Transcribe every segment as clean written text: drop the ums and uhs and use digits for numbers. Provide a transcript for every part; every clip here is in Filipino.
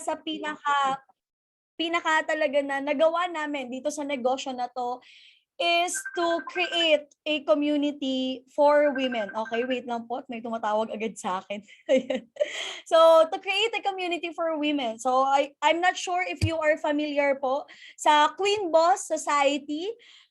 sa pinaka talaga na nagawa namin dito sa negosyo na 'to is to create a community for women. Okay, wait lang po, may tumatawag agad sa akin. Ayan. So, to create a community for women. So, I'm not sure if you are familiar po sa Queen Boss Society.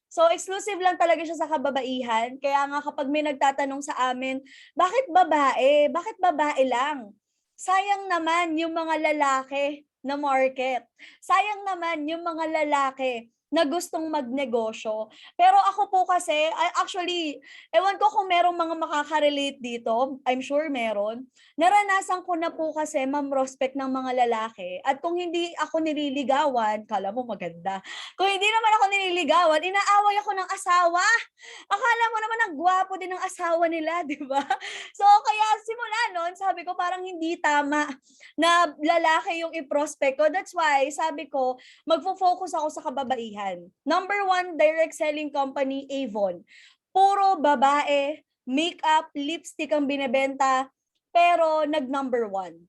So, exclusive lang talaga siya sa kababaihan. Kaya nga kapag may nagtatanong sa amin, bakit babae? Bakit babae lang? Sayang naman yung mga lalaki na market. Sayang naman yung mga lalaki na gustong magnegosyo. Pero ako po kasi, actually, ewan ko kung merong mga makaka-relate dito. I'm sure meron. Naranasan ko na po kasi mam-prospect ng mga lalaki. At kung hindi ako nililigawan, kala mo maganda. Kung hindi naman ako nililigawan, inaaway ako ng asawa. Akala mo naman ang gwapo din ng asawa nila, di ba? So, kaya simula noon, sabi ko parang hindi tama na lalaki yung i-prospect ko. That's why, sabi ko, magfo-focus ako sa kababaihan. Number one, direct selling company, Avon. Puro babae, makeup, lipstick ang binebenta, pero nag-number one.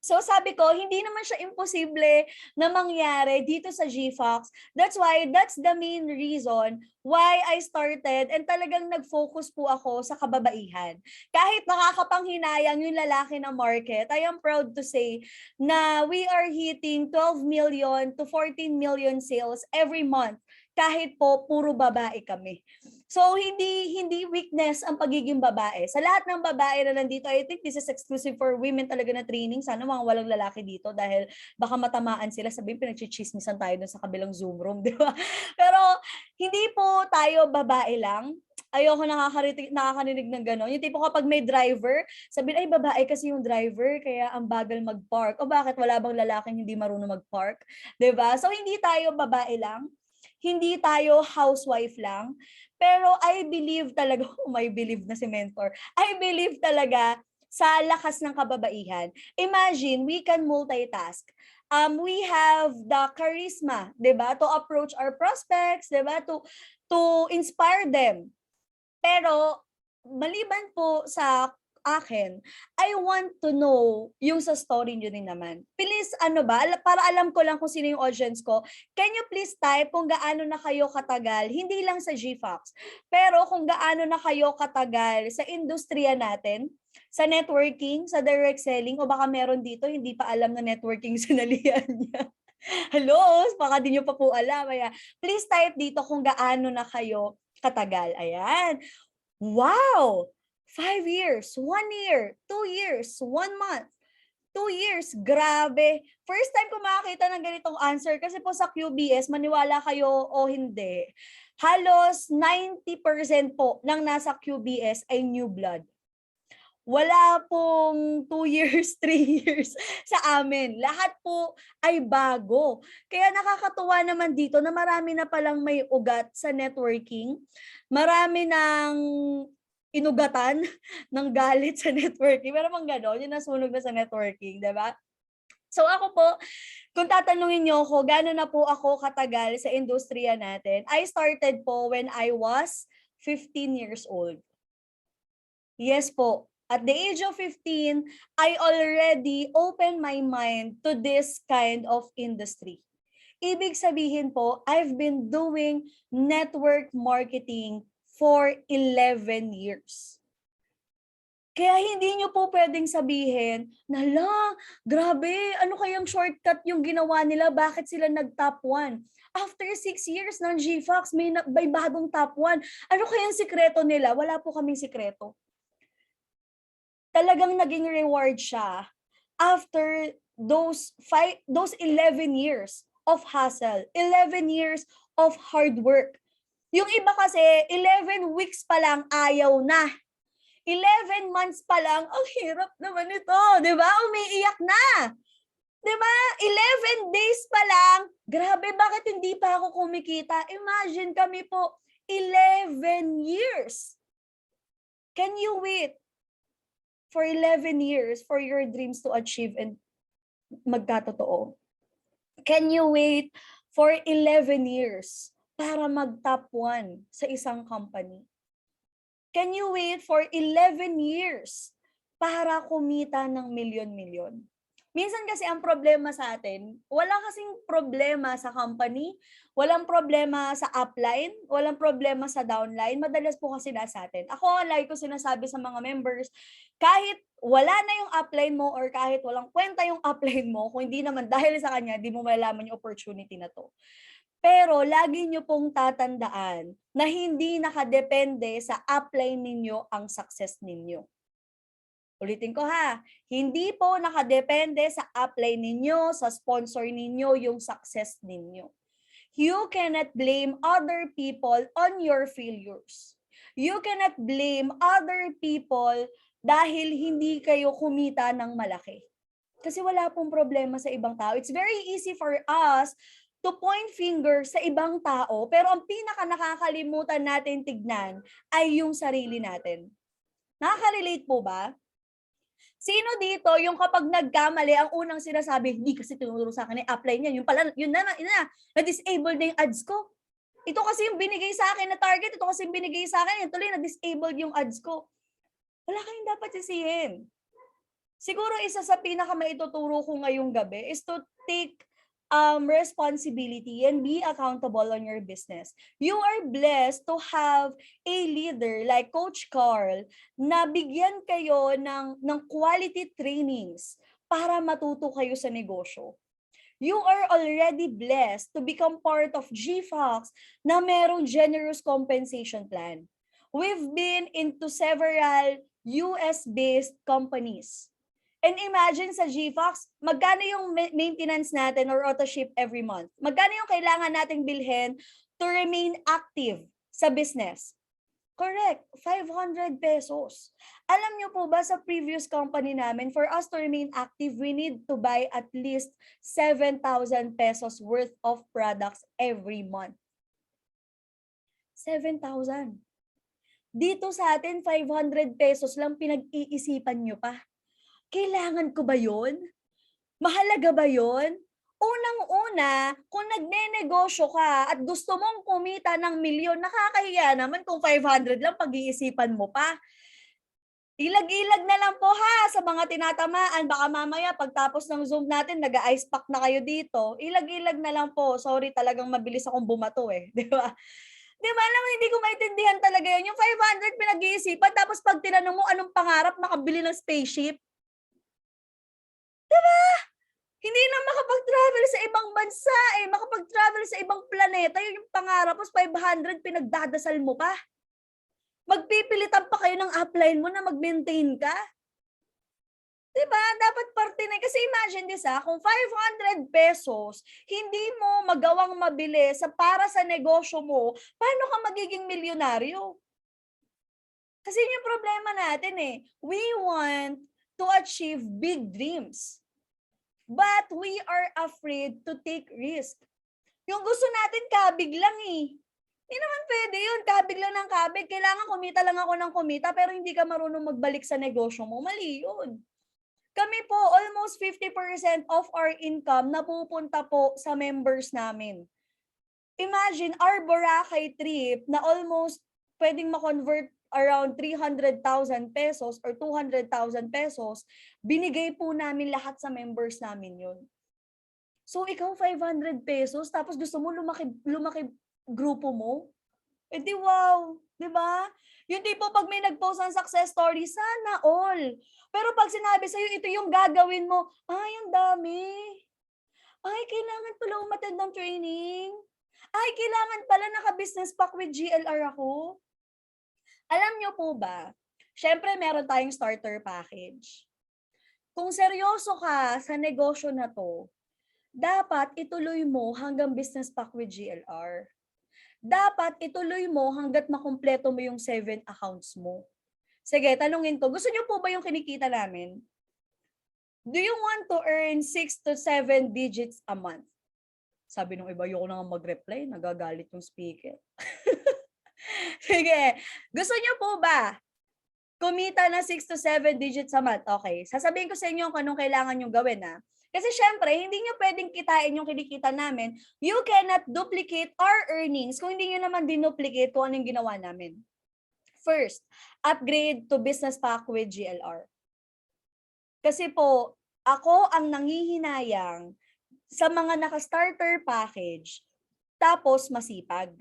So sabi ko, hindi naman siya imposible na mangyari dito sa GFox. That's why, that's the main reason why I started and talagang nag-focus po ako sa kababaihan. Kahit nakakapanghinayang yung lalaki na market, I am proud to say na we are hitting 12 million to 14 million sales every month kahit po puro babae kami. So hindi weakness ang pagiging babae. Sa lahat ng babae na nandito, I think this is exclusive for women talaga na training. Sana mga walang lalaki dito dahil baka matamaan sila, sabihin pinagchichismisan tayo dun sa kabilang Zoom room, di ba? Pero hindi po tayo babae lang. Ayoko nakakarinig ng gano'n. Yung tipo kapag may driver, sabihin, ay babae kasi yung driver, kaya ang bagal mag-park. O bakit wala bang lalaking hindi marunong mag-park? Diba? So hindi tayo babae lang. Hindi tayo housewife lang. Pero I believe talaga, may believe na si mentor. I believe talaga sa lakas ng kababaihan. Imagine, we can multitask. We have the charisma, 'di ba, to approach our prospects, 'di ba, to inspire them. Pero maliban po sa akin, I want to know yung sa story niyo din naman. Please, ano ba, para alam ko lang kung sino yung audience ko, can you please type kung gaano na kayo katagal, hindi lang sa GFox, pero kung gaano na kayo katagal sa industriya natin, sa networking, sa direct selling, o baka meron dito hindi pa alam na networking sinalihan niya. Hello, baka di nyo pa po alam. Kaya please type dito kung gaano na kayo katagal. Ayan. Wow! 5 years, 1 year, 2 years, 1 month, 2 years. Grabe. First time ko makakita ng ganitong answer kasi po sa QBS, maniwala kayo o hindi, halos 90% po ng nasa QBS ay new blood. Wala pong 2 years, 3 years sa amin. Lahat po ay bago. Kaya nakakatuwa naman dito na marami na palang may ugat sa networking. Marami ng inugatan ng galit sa networking. Pero mang gano'n, yung nasunog na sa networking, di ba? So ako po, kung tatanungin niyo ako, gano'n na po ako katagal sa industriya natin, I started po when I was 15 years old. Yes po. At the age of 15, I already opened my mind to this kind of industry. Ibig sabihin po, I've been doing network marketing for 11 years. Kaya hindi nyo po pwedeng sabihin, nala, grabe, ano kayang shortcut yung ginawa nila, bakit sila nag-top 1? After 6 years ng GFox, may bagong top 1. Ano kayang sikreto nila? Wala po kaming sikreto. Talagang naging reward siya after those 11 years of hustle, 11 years of hard work. Yung iba kasi 11 weeks pa lang ayaw na. 11 months pa lang, ang hirap naman ito, 'di ba? Umiiyak na. 'Di ba? 11 days pa lang, grabe bakit hindi pa ako kumikita? Imagine kami po 11 years. Can you wait for 11 years for your dreams to achieve and magkatotoo? Can you wait for 11 years para mag-top 1 sa isang company? Can you wait for 11 years para kumita ng milyon-milyon? Minsan kasi ang problema sa atin, wala kasing problema sa company, walang problema sa upline, walang problema sa downline, madalas po kasi nasa atin. Ako, lagi ko sinasabi sa mga members, kahit wala na yung upline mo or kahit walang kwenta yung upline mo, kung hindi naman dahil sa kanya, di mo malalaman yung opportunity na to. Pero lagi niyo pong tatandaan na hindi nakadepende sa upline ninyo ang success ninyo. Ulitin ko ha, hindi po nakadepende sa upline ninyo, sa sponsor ninyo, yung success ninyo. You cannot blame other people on your failures. You cannot blame other people dahil hindi kayo kumita ng malaki. Kasi wala pong problema sa ibang tao. It's very easy for us to point finger sa ibang tao, pero ang pinaka nakakalimutan natin tignan ay yung sarili natin. Nakaka-relate po ba? Sino dito yung kapag nagkamali, ang unang sinasabi, hindi kasi tinuturo sa akin, apply niya. Yung pala, yun na-disable na yung ads ko. Ito kasi yung binigay sa akin na target, ito kasi yung binigay sa akin, tuloy na-disabled yung ads ko. Wala kayong dapat sisihin. Siguro isa sa pinaka maituturo ko ngayong gabi is to take responsibility and be accountable on your business. You are blessed to have a leader like Coach Carl na bigyan kayo ng quality trainings para matuto kayo sa negosyo. You are already blessed to become part of GFox na merong generous compensation plan. We've been into several US-based companies. And imagine sa GFox, magkano yung maintenance natin or auto ship every month? Magkano yung kailangan nating bilhin to remain active sa business? Correct, 500 pesos. Alam nyo po ba sa previous company namin, for us to remain active, we need to buy at least 7,000 pesos worth of products every month. 7,000. Dito sa atin, 500 pesos lang pinag-iisipan nyo pa. Kailangan ko ba yun? Mahalaga ba yun? Unang-una, kung nagnenegosyo ka at gusto mong kumita ng milyon, nakakahiya naman kung 500 lang pag-iisipan mo pa. Ilag-ilag na lang po ha sa mga tinatamaan. Baka mamaya pagtapos ng Zoom natin, nag-ice pack na kayo dito. Ilag-ilag na lang po. Sorry, talagang mabilis akong bumato eh. Di ba? Di ba alam, hindi ko maintindihan talaga yun. Yung 500 pinag-iisipan, tapos pag tinanong mo anong pangarap, makabili ng spaceship. Diba? Hindi na makapag-travel sa ibang bansa makapag-travel sa ibang planeta, yun yung pangarap, tapos 500 pinagdadasal mo pa. Magpipilitan pa kayo ng upline mo na mag-maintain ka. Diba? Dapat parte na. Kasi imagine this kung 500 pesos, hindi mo magawang mabili para sa negosyo mo, paano ka magiging milyonaryo? Kasi yun yung problema natin We want to achieve big dreams. But we are afraid to take risk. Yung gusto natin, kabig lang Hindi naman pwede yun. Kabig lang ng kabig. Kailangan kumita lang ako ng kumita pero hindi ka marunong magbalik sa negosyo mo. Mali yun. Kami po, almost 50% of our income napupunta po sa members namin. Imagine, our Boracay trip na almost pwedeng ma-convert around 300,000 pesos or 200,000 pesos, binigay po namin lahat sa members namin yun. So, ikaw 500 pesos, tapos gusto mo lumaki grupo mo? Eh di wow, di ba? Yung tipo pag may nag-post ng success story, sana all. Pero pag sinabi sa'yo, ito yung gagawin mo, ay, ang dami. Ay, kailangan pala umattend ng training. Ay, kailangan pala naka-business pack with GLR ako. Alam nyo po ba, syempre meron tayong starter package. Kung seryoso ka sa negosyo na to, dapat ituloy mo hanggang business pack with GLR. Dapat ituloy mo hanggat makumpleto mo yung 7 accounts mo. Sige, tanungin ko, gusto niyo po ba yung kinikita namin? Do you want to earn 6 to 7 digits a month? Sabi nung iba, ayoko na nga mag-reply, nagagalit yung speaker. Sige, gusto niyo po ba kumita na 6 to 7 digits a month? Okay, sasabihin ko sa inyo kung anong kailangan nyo gawin Kasi syempre, hindi nyo pwedeng kitain yung kinikita namin. You cannot duplicate our earnings kung hindi nyo naman dinuplicate kung anong ginawa namin. First, upgrade to business pack with GLR. Kasi po, Ako ang nanghihinayang sa mga naka-starter package, tapos masipag.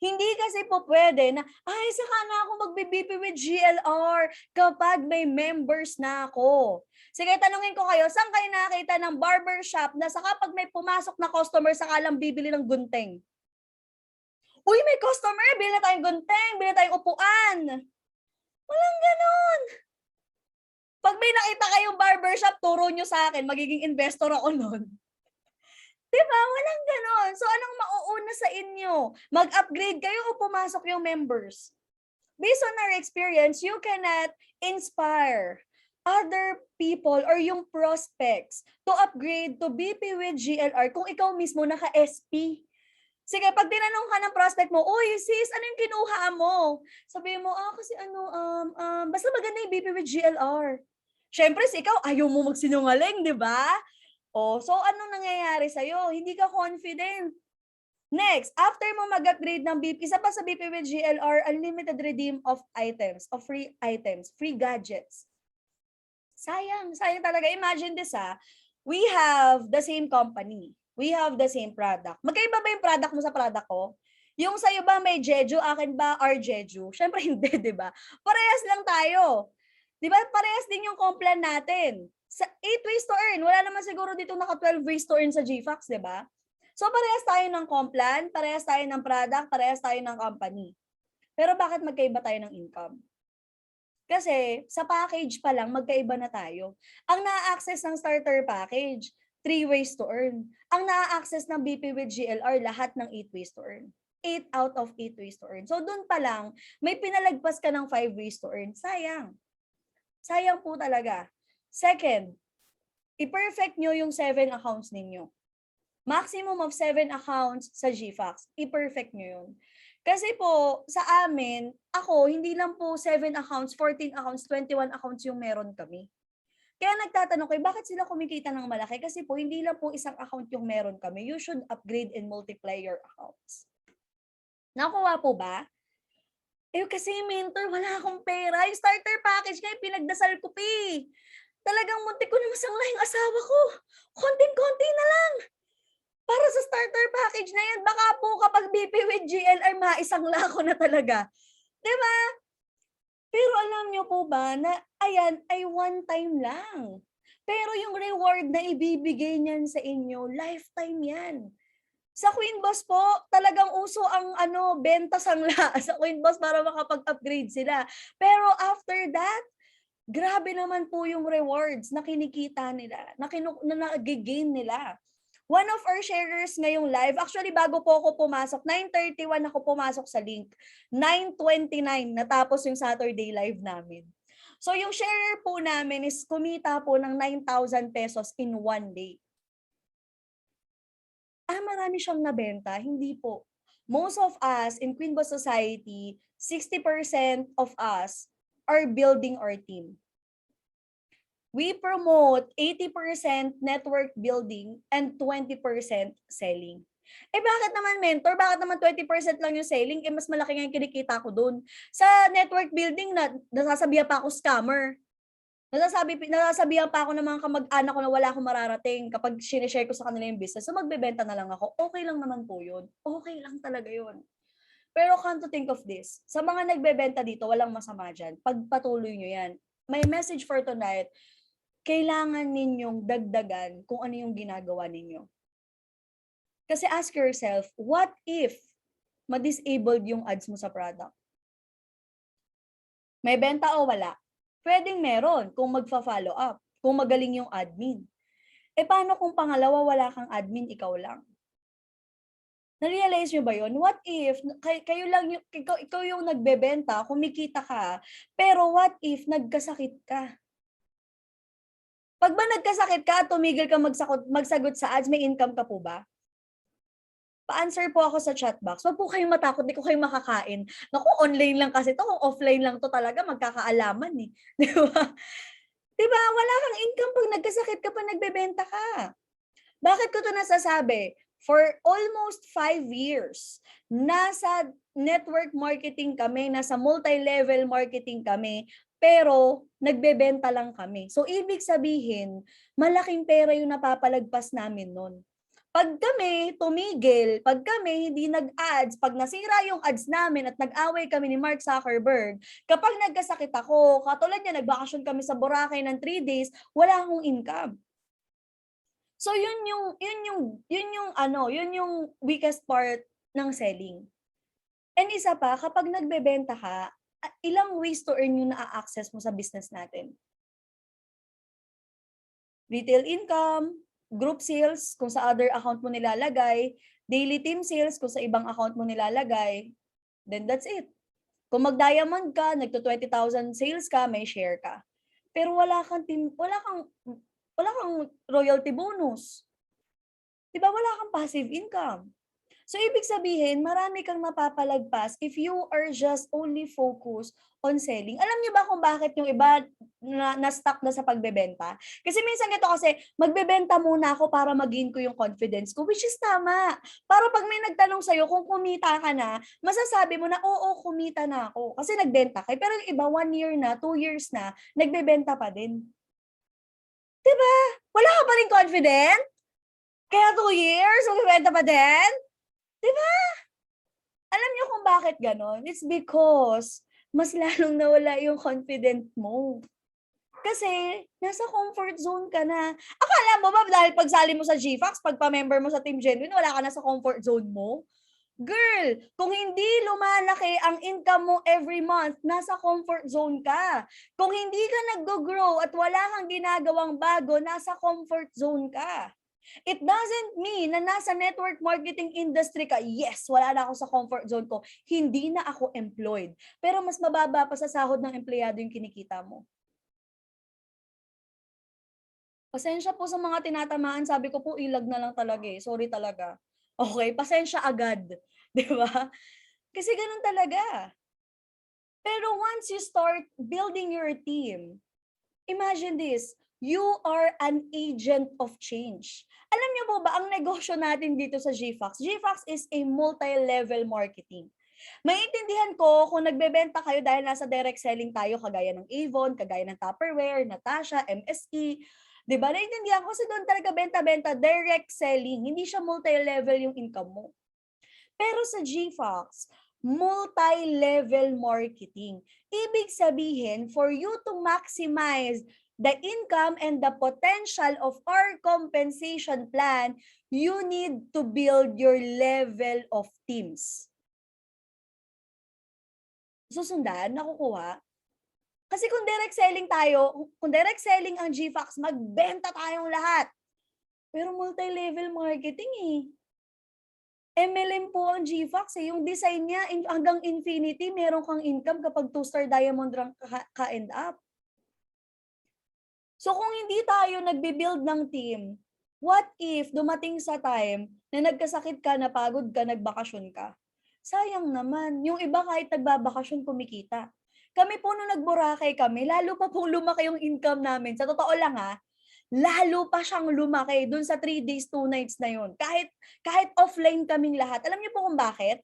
Hindi kasi po pwede na, ay, saka na ako magbe-BP with GLR kapag may members na ako. Sige, tanungin ko kayo, saan kayo nakakita ng barbershop na saka pag may pumasok na customer, saka lang bibili ng gunting? Uy, may customer, bili na tayong gunting, bili na tayong upuan. Walang ganon. Pag may nakita kayong barbershop, turo nyo sa akin, magiging investor ako nun. Diba? Walang ganon. So, anong mauuna sa inyo? Mag-upgrade kayo o pumasok yung members? Based on our experience, you cannot inspire other people or yung prospects to upgrade to BP with GLR kung ikaw mismo naka-SP. Sige, pag tinanong ka ng prospect mo, uy, sis, ano yung kinuha mo? Sabihin mo, kasi basta maganda yung BP with GLR. Siyempre, ikaw, ayaw mo magsinungaling, di ba? So anong nangyayari sa'yo? Hindi ka confident. Next, after mo mag-upgrade ng BP, isa pa sa BP with GLR, unlimited redeem of items, of free items, free gadgets. Sayang talaga. Imagine this, we have the same company. We have the same product. Magkaiba ba yung product mo sa product ko? Yung sa'yo ba may Jeju, akin ba are Jeju? Siyempre hindi, di ba? Parehas lang tayo. Di ba? Parehas din yung complan natin. Sa 8 ways to earn, wala naman siguro dito naka 12 ways to earn sa GFAX, di ba? So parehas tayo ng complan, parehas tayo ng product, parehas tayo ng company. Pero bakit magkaiba tayo ng income? Kasi sa package pa lang, magkaiba na tayo. Ang na-access ng starter package, 3 ways to earn. Ang na-access ng BP with GLR, lahat ng 8 ways to earn. 8 out of 8 ways to earn. So doon pa lang, may pinalagpas ka ng 5 ways to earn. Sayang. Sayang po talaga. Second, i-perfect nyo yung 7 accounts ninyo. Maximum of 7 accounts sa GFAX. I-perfect nyo yun. Kasi po, sa amin, ako, hindi lang po 7 accounts, 14 accounts, 21 accounts yung meron kami. Kaya nagtatanong kayo, bakit sila kumikita ng malaki? Kasi po, hindi lang po isang account yung meron kami. You should upgrade and multiply your accounts. Nakuha po ba? Kasi mentor, wala akong pera. Yung starter package ngayon, pinagdasal ko pa eh. Talagang muntik ko na masangla yung asawa ko. Konting-konti na lang. Para sa starter package na yan, baka po kapag BP with GLR, maisangla ko na talaga. Diba? Pero alam nyo po ba na ayan ay one time lang. Pero yung reward na ibibigay niyan sa inyo, lifetime yan. Sa Queen Boss po, talagang uso ang benta sangla sa Queen Boss para makapag-upgrade sila. Pero after that, grabe naman po yung rewards na kinikita nila, na nag-gain nila. One of our sharers ngayong live, actually bago po ako pumasok, 9:31 ako pumasok sa link. 9:29 natapos yung Saturday live namin. So yung sharer po namin is kumita po ng 9,000 pesos in one day. Marami siyang nabenta? Hindi po. Most of us in Queen Boss Society, 60% of us are building our team. We promote 80% network building and 20% selling. Bakit naman mentor? Bakit naman 20% lang yung selling? Mas malaki nga yung kinikita ko dun. Sa network building, nasasabihan pa ako scammer. Nasasabihan pa ako ng mga kamag-anak ko na wala akong mararating kapag sinishare ko sa kanila yung business. So magbebenta na lang ako. Okay lang naman po yun. Okay lang talaga yun. Pero come to think of this, sa mga nagbebenta dito, walang masama dyan. Pagpatuloy nyo yan. My message for tonight, kailangan ninyong dagdagan kung ano yung ginagawa ninyo. Kasi ask yourself, what if ma-disabled yung ads mo sa product? May benta o wala? Pwedeng meron kung magfa-follow up, kung magaling yung admin. Paano kung pangalawa wala kang admin, ikaw lang? Na-realize nyo ba yun? What if, ikaw yung nagbebenta, kumikita ka, pero what if nagkasakit ka? Pag ba nagkasakit ka at tumigil ka magsagot sa ads, may income ka po ba? Pa-answer po ako sa chat box. Wag po kayong matakot, di ko kayo makakain. Naku, online lang kasi to. Kung offline lang to talaga, magkakaalaman eh. Di ba? Di ba? Wala kang income pag nagkasakit ka pa nagbebenta ka. Bakit ko to nasasabi? For almost 5 years, nasa network marketing kami, nasa multi-level marketing kami, pero nagbebenta lang kami. So, ibig sabihin, malaking pera yung napapalagpas namin nun. Pag kami tumigil, pag kami hindi nag-ads, pag nasira yung ads namin at nag-away kami ni Mark Zuckerberg, kapag nagkasakit ako, katulad niya, nagbakasyon kami sa Boracay ng 3 days, wala akong income. So yun yung weakest part ng selling. And isa pa, kapag nagbebenta ka, ilang ways to earn yung naa-access mo sa business natin. Retail income, group sales kung sa other account mo nilalagay, daily team sales kung sa ibang account mo nilalagay, then that's it. Kung mag-diamond ka, nagto-20,000 sales ka, may share ka. Pero wala kang royalty bonus. 'Di ba wala kang passive income? So, ibig sabihin, marami kang napapalagpas if you are just only focused on selling. Alam niyo ba kung bakit yung iba na-stuck na sa pagbebenta? Kasi minsan ganito kasi, magbebenta muna ako para mag-gain ko yung confidence ko, which is tama. Para pag may nagtanong sa'yo kung kumita ka na, masasabi mo na, oo, kumita na ako. Kasi nagbenta ka. Pero yung iba, 1 year na, 2 years na, nagbebenta pa din. Diba? Wala ka pa rin confident? Kaya 2 years, magbebenta pa din? Diba? Alam niyo kung bakit gano'n? It's because mas lalong nawala yung confident mo. Kasi nasa comfort zone ka na. Akala mo ba dahil pagsali mo sa GFAX, pagpa-member mo sa Team Genuine, wala ka na sa comfort zone mo? Girl, kung hindi lumalaki ang income mo every month, nasa comfort zone ka. Kung hindi ka nag-grow at wala kang ginagawang bago, nasa comfort zone ka. It doesn't mean na nasa network marketing industry ka, yes, wala na ako sa comfort zone ko, hindi na ako employed. Pero mas mababa pa sa sahod ng empleyado yung kinikita mo. Pasensya po sa mga tinatamaan, sabi ko po ilag na lang talaga eh, sorry talaga. Okay, pasensya agad, 'di ba? Kasi ganun talaga. Pero once you start building your team, imagine this, you are an agent of change. Alam niyo po ba, ang negosyo natin dito sa GFAX is a multi-level marketing. Maintindihan ko kung nagbebenta kayo dahil nasa direct selling tayo, kagaya ng Avon, kagaya ng Tupperware, Natasha, MSE, 'di ba? Naintindihan ko kasi doon talaga benta-benta, direct selling, hindi siya multi-level yung income mo. Pero sa GFAX, multi-level marketing. Ibig sabihin, for you to maximize the income and the potential of our compensation plan, you need to build your level of teams. Susundan, nakukuha? Kasi kung direct selling tayo, kung direct selling ang GFAX, magbenta tayong lahat. Pero multi-level marketing eh. MLM po ang GFAX eh. Yung design niya, hanggang infinity, meron kang income kapag 2-star diamond rank ka-end up. So kung hindi tayo nagbe-build ng team, what if dumating sa time na nagkasakit ka, napagod ka, nagbakasyon ka? Sayang naman. Yung iba kahit nagbabakasyon, kumikita. Kami po nung nag-Boracay kami, lalo pa pong lumaki yung income namin. Sa totoo lang lalo pa siyang lumaki dun sa 3 days, 2 nights na yun. Kahit offline kaming lahat. Alam niyo po kung bakit?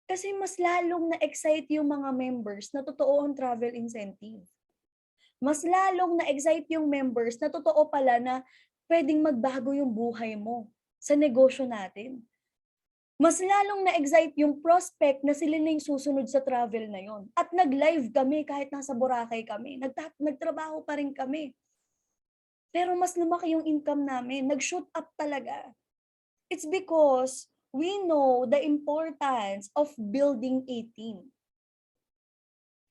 Kasi mas lalong na-excite yung mga members na totoo ang travel incentive. Mas lalong na-excite yung members na totoo pala na pwedeng magbago yung buhay mo sa negosyo natin. Mas lalong na-excite yung prospect na sila na yung susunod sa travel na yon. At nag-live kami kahit nasa Boracay kami. Nagtrabaho pa rin kami. Pero mas lumaki yung income namin. Nag-shoot up talaga. It's because we know the importance of building a team.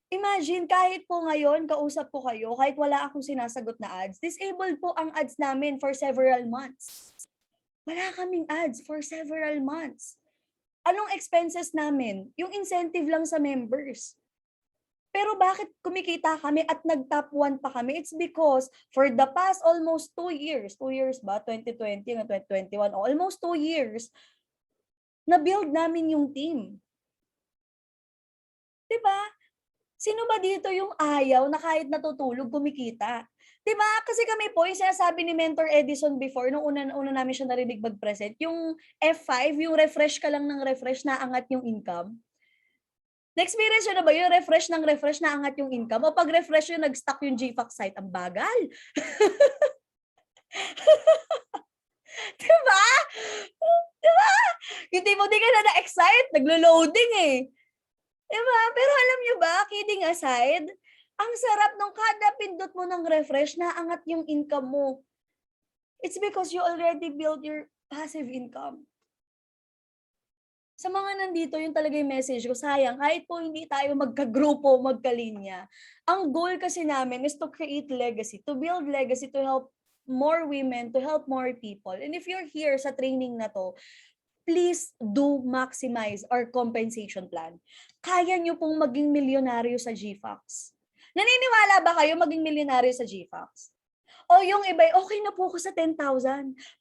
Imagine, kahit po ngayon, kausap ko kayo, kahit wala akong sinasagot na ads, disabled po ang ads namin for several months. Wala kaming ads for several months. Anong expenses namin? Yung incentive lang sa members. Pero bakit kumikita kami at nag-top 1 pa kami? It's because for the past almost 2 years, 2 years ba? 2020 hanggang 2021, almost 2 years, na-build namin yung team. Diba? Sino ba dito yung ayaw na kahit natutulog kumikita? 'Di ba? Kasi kami po, yung sinasabi ni Mentor Edison before, nung una namin siya narinig mag-present, yung F5, yung refresh ka lang ng refresh, naangat yung income. Na-experience nyo na ba yung refresh na angat yung income? O pag refresh yung nag-stuck yung GFAQ site, ang bagal. Diba? Diba? Hindi mo di ka na na-excite, naglo-loading eh. Diba? Pero alam nyo ba, kidding aside, ang sarap nung kada pindot mo ng refresh, naangat yung income mo. It's because you already built your passive income. Sa mga nandito, yun talaga yung message ko. Sayang, kahit po hindi tayo magka-grupo, magkalinya, ang goal kasi namin is to create legacy, to build legacy, to help more women, to help more people. And if you're here sa training na to, please do maximize our compensation plan. Kaya nyo pong maging milyonaryo sa GFAX. Naniniwala ba kayo maging milyonaryo sa GFAX? O yung iba, okay na po ako sa 10,000.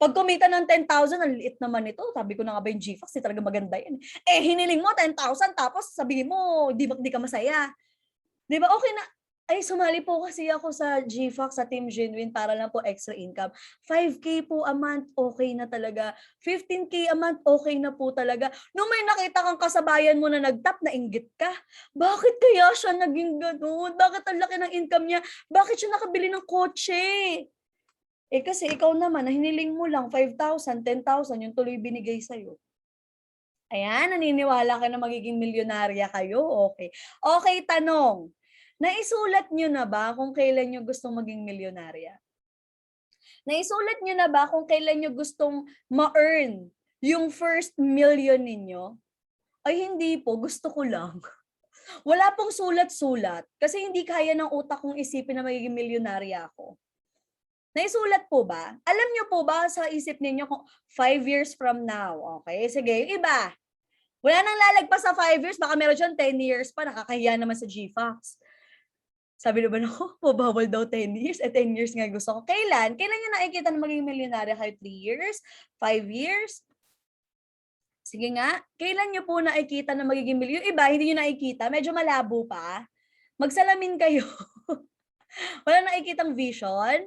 Pag kumita ng 10,000, ang liit naman ito. Sabi ko na nga ba yung GFAX, di talaga maganda yan. Eh, hiniling mo 10,000, tapos sabihin mo, di ka masaya. Di ba, okay na. Ay, sumali po kasi ako sa GFAX, sa Team Genuine, para lang po extra income. 5K po a month, okay na talaga. 15K a month, okay na po talaga. Nung may nakita kang kasabayan mo na nag-top, na inggit ka. Bakit kaya siya naging gano'n? Bakit ang laki ng income niya? Bakit siya nakabili ng kotse? Eh kasi ikaw naman, na hiniling mo lang 5,000, 10,000, yung tuloy binigay sa'yo. Ayan, naniniwala ka na magiging milyonarya kayo? Okay. Okay, tanong. Naisulat nyo na ba kung kailan nyo gustong maging milyonarya? Naisulat nyo na ba kung kailan nyo gustong ma-earn yung first million ninyo? Ay hindi po, gusto ko lang. Wala pong sulat-sulat kasi hindi kaya ng utak kong isipin na magiging milyonarya ako. Naisulat po ba? Alam nyo po ba sa isip ninyo kung 5 years from now? Okay, sige, yung iba. Wala nang lalagpas sa 5 years, baka meron dyan 10 years pa, nakakahiya naman sa GFAX. Sabi naman ako, bawal daw 10 years. 10 years nga gusto ko. Kailan? Kailan nyo nakikita na maging milyonarya kayo? 3 years? 5 years? Sige nga, kailan nyo po nakikita na magiging milyon? Yung iba, hindi nyo nakikita. Medyo malabo pa. Magsalamin kayo. Wala nakikitang vision.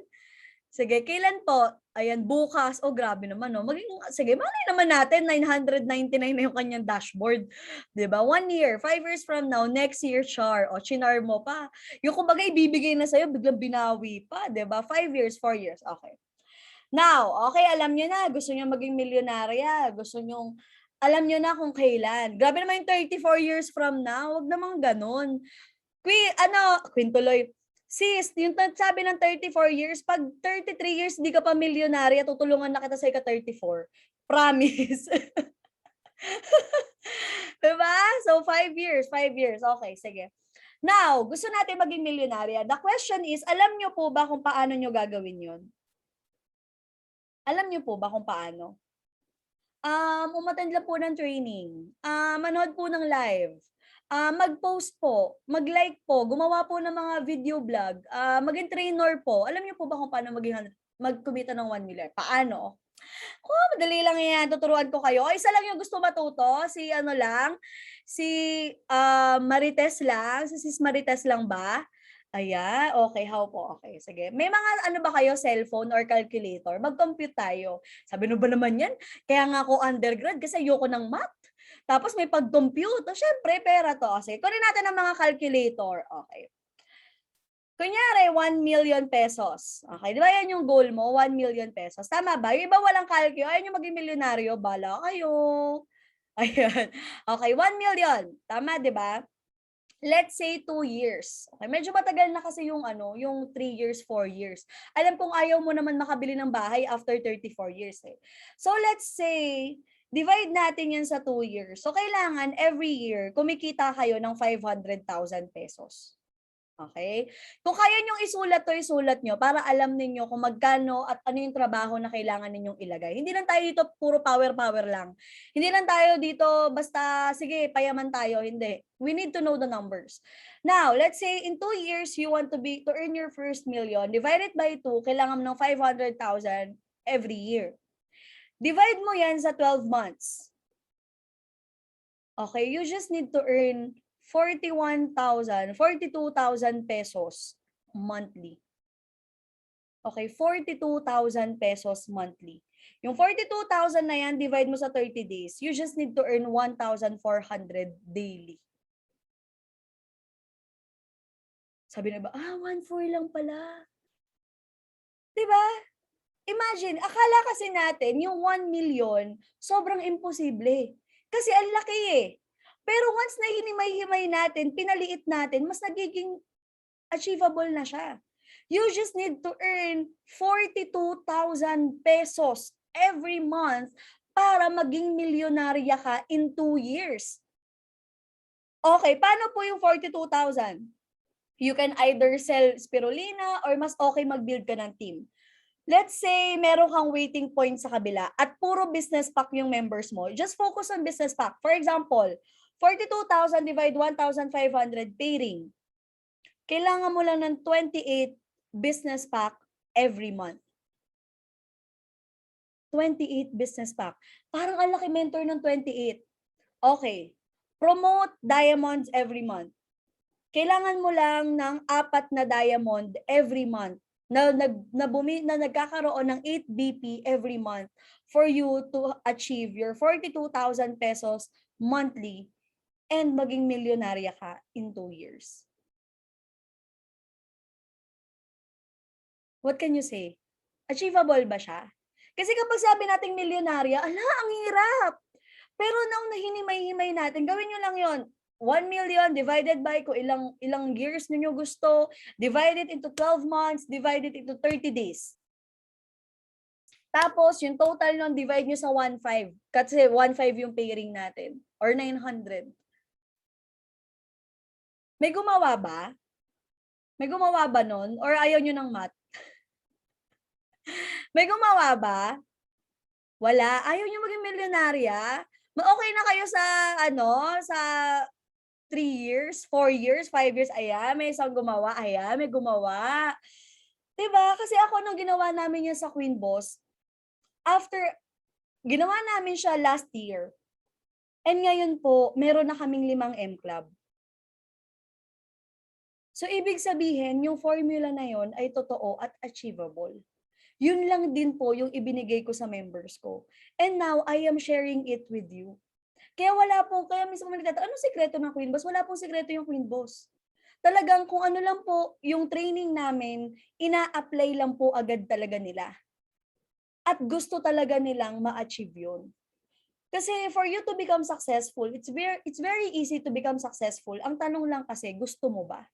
Sige, kailan po? Ayan, bukas. Oh, grabe naman, no? Sige, malay naman natin, 999 na yung kanyang dashboard. 'Di ba? 1 year, 5 years from now, next year, char. O, chinar mo pa. Yung kumbaga, ibibigay na sa'yo, biglang binawi pa. 'Di ba? 5 years, 4 years. Okay. Now, okay, alam nyo na, gusto nyo maging milyonarya. Gusto nyo, alam nyo na kung kailan. Grabe naman yung 34 years from now. Huwag namang ganun. Queen tuloy. Sis, yung sabi ng 34 years, pag 33 years di ka pa milyonarya, tutulungan na kita sa ika-34. Promise. Diba? So, 5 years, 5 years. Okay, sige. Now, gusto natin maging milyonarya. The question is, alam nyo po ba kung paano nyo gagawin yun? Alam nyo po ba kung paano? Umattend lang po ng training. Manood po ng live. Mag-post po, mag-like po, gumawa po ng mga video vlog, maging trainer po. Alam niyo po ba kung paano magkumita ng 1 million? Paano? Madali lang yan. Tuturuan ko kayo. Isa lang yung gusto matuto. Si Marites lang. Si Sis Marites lang ba? Ayan, okay, how po? Okay, sige. May mga ano ba kayo, cellphone or calculator? Mag-compute tayo. Sabi no ba naman yan? Kaya nga ako undergrad kasi ayoko ng math. Tapos may pag-compute. O, syempre, pera to. Sige, kunin natin ang mga calculator. Okay. Kunyari, 1 million pesos. Okay, di ba yan yung goal mo? 1 million pesos. Tama ba? Yung iba walang calcio. Ayaw nyo maging milyonaryo. Bala kayo. Ayan. Okay, 1 million. Tama, di ba? Let's say 2 years. Okay, medyo matagal na kasi yung 3 years, 4 years. Alam kong ayaw mo naman makabili ng bahay after 34 years eh. So let's say, divide natin yan sa 2 years. So kailangan every year, kumikita kayo ng 500,000 pesos. Okay? Kung kaya niyong isulat nyo para alam ninyo kung magkano at ano yung trabaho na kailangan ninyong ilagay. Hindi lang tayo dito puro power lang. Hindi lang tayo dito basta, sige, payaman tayo. Hindi. We need to know the numbers. Now, let's say in 2 years, you want to earn your first million. Divide it by 2, kailangan mo ng 500,000 every year. Divide mo yan sa 12 months. Okay, you just need to earn 42,000 pesos monthly. Okay, 42,000 pesos monthly. Yung 42,000 na yan, divide mo sa 30 days. You just need to earn 1,400 daily. Sabi na ba, 1-4 lang pala. 'Di ba? Imagine, akala kasi natin yung 1 million, sobrang imposible. Kasi ang laki eh. Pero once na hinimay-himay natin, pinaliit natin, mas nagiging achievable na siya. You just need to earn 42,000 pesos every month para maging milyonarya ka in 2 years. Okay, paano po yung 42,000? You can either sell spirulina or mas okay mag-build ka ng team. Let's say meron kang waiting point sa kabila at puro business pack yung members mo. Just focus on business pack. For example, 42,000 divide 1,500 pairing. Kailangan mo lang ng 28 business pack every month. 28 business pack. Parang ang laki mentor ng 28. Okay. Promote diamonds every month. Kailangan mo lang ng 4 na diamond every month na nagkakaroon ng 8 BP every month for you to achieve your 42,000 pesos monthly and maging milyonarya ka in 2 years. What can you say? Achievable ba siya? Kasi kapag sabi nating milyonarya, ang hirap. Pero nung nahinimay-himay natin, gawin nyo lang yon. 1 million divided by kung ilang years ninyo gusto, divide it into 12 months, divide it into 30 days. Tapos, yung total nun, divide nyo sa 1.5. Kasi 1.5 yung pairing natin. Or 900. May gumawa ba? May gumawa ba nun? Or ayaw nyo ng math? May gumawa ba? Wala. Ayaw nyo maging milyonarya? Okay na kayo sa, sa 3 years, 4 years, 5 years, ayan, may isang gumawa, ayan, may gumawa. Diba? Kasi ako nung ginawa namin yan sa Queen Boss, after, ginawa namin siya last year. And ngayon po, meron na kaming 5 M-Club. So, ibig sabihin, yung formula na yon ay totoo at achievable. Yun lang din po yung ibinigay ko sa members ko. And now, I am sharing it with you. Kaya kaya minsan kung nagtatanong, anong sikreto ng Queen Boss? Wala pong sikreto yung Queen Boss. Talagang kung ano lang po yung training namin, ina-apply lang po agad talaga nila. At gusto talaga nilang ma-achieve yun. Kasi for you to become successful, it's very easy to become successful. Ang tanong lang kasi, gusto mo ba?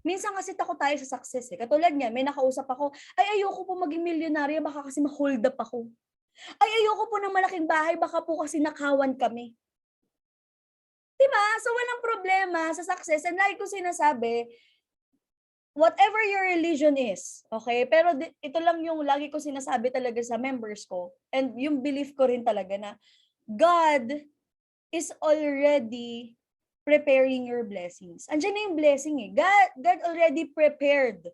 Minsan kasi takot tayo sa success eh. Katulad niya, may nakausap ako, ay ayoko po maging milyonarya, baka kasi ma-hold up ako. Ay ayoko po ng malaking bahay, baka po kasi nakawan kami. Diba? So walang problema sa success. And like ko sinasabi, whatever your religion is, okay? Pero ito lang yung lagi ko sinasabi talaga sa members ko. And yung belief ko rin talaga na God is already preparing your blessings. Andiyan na yung blessing eh. God already prepared.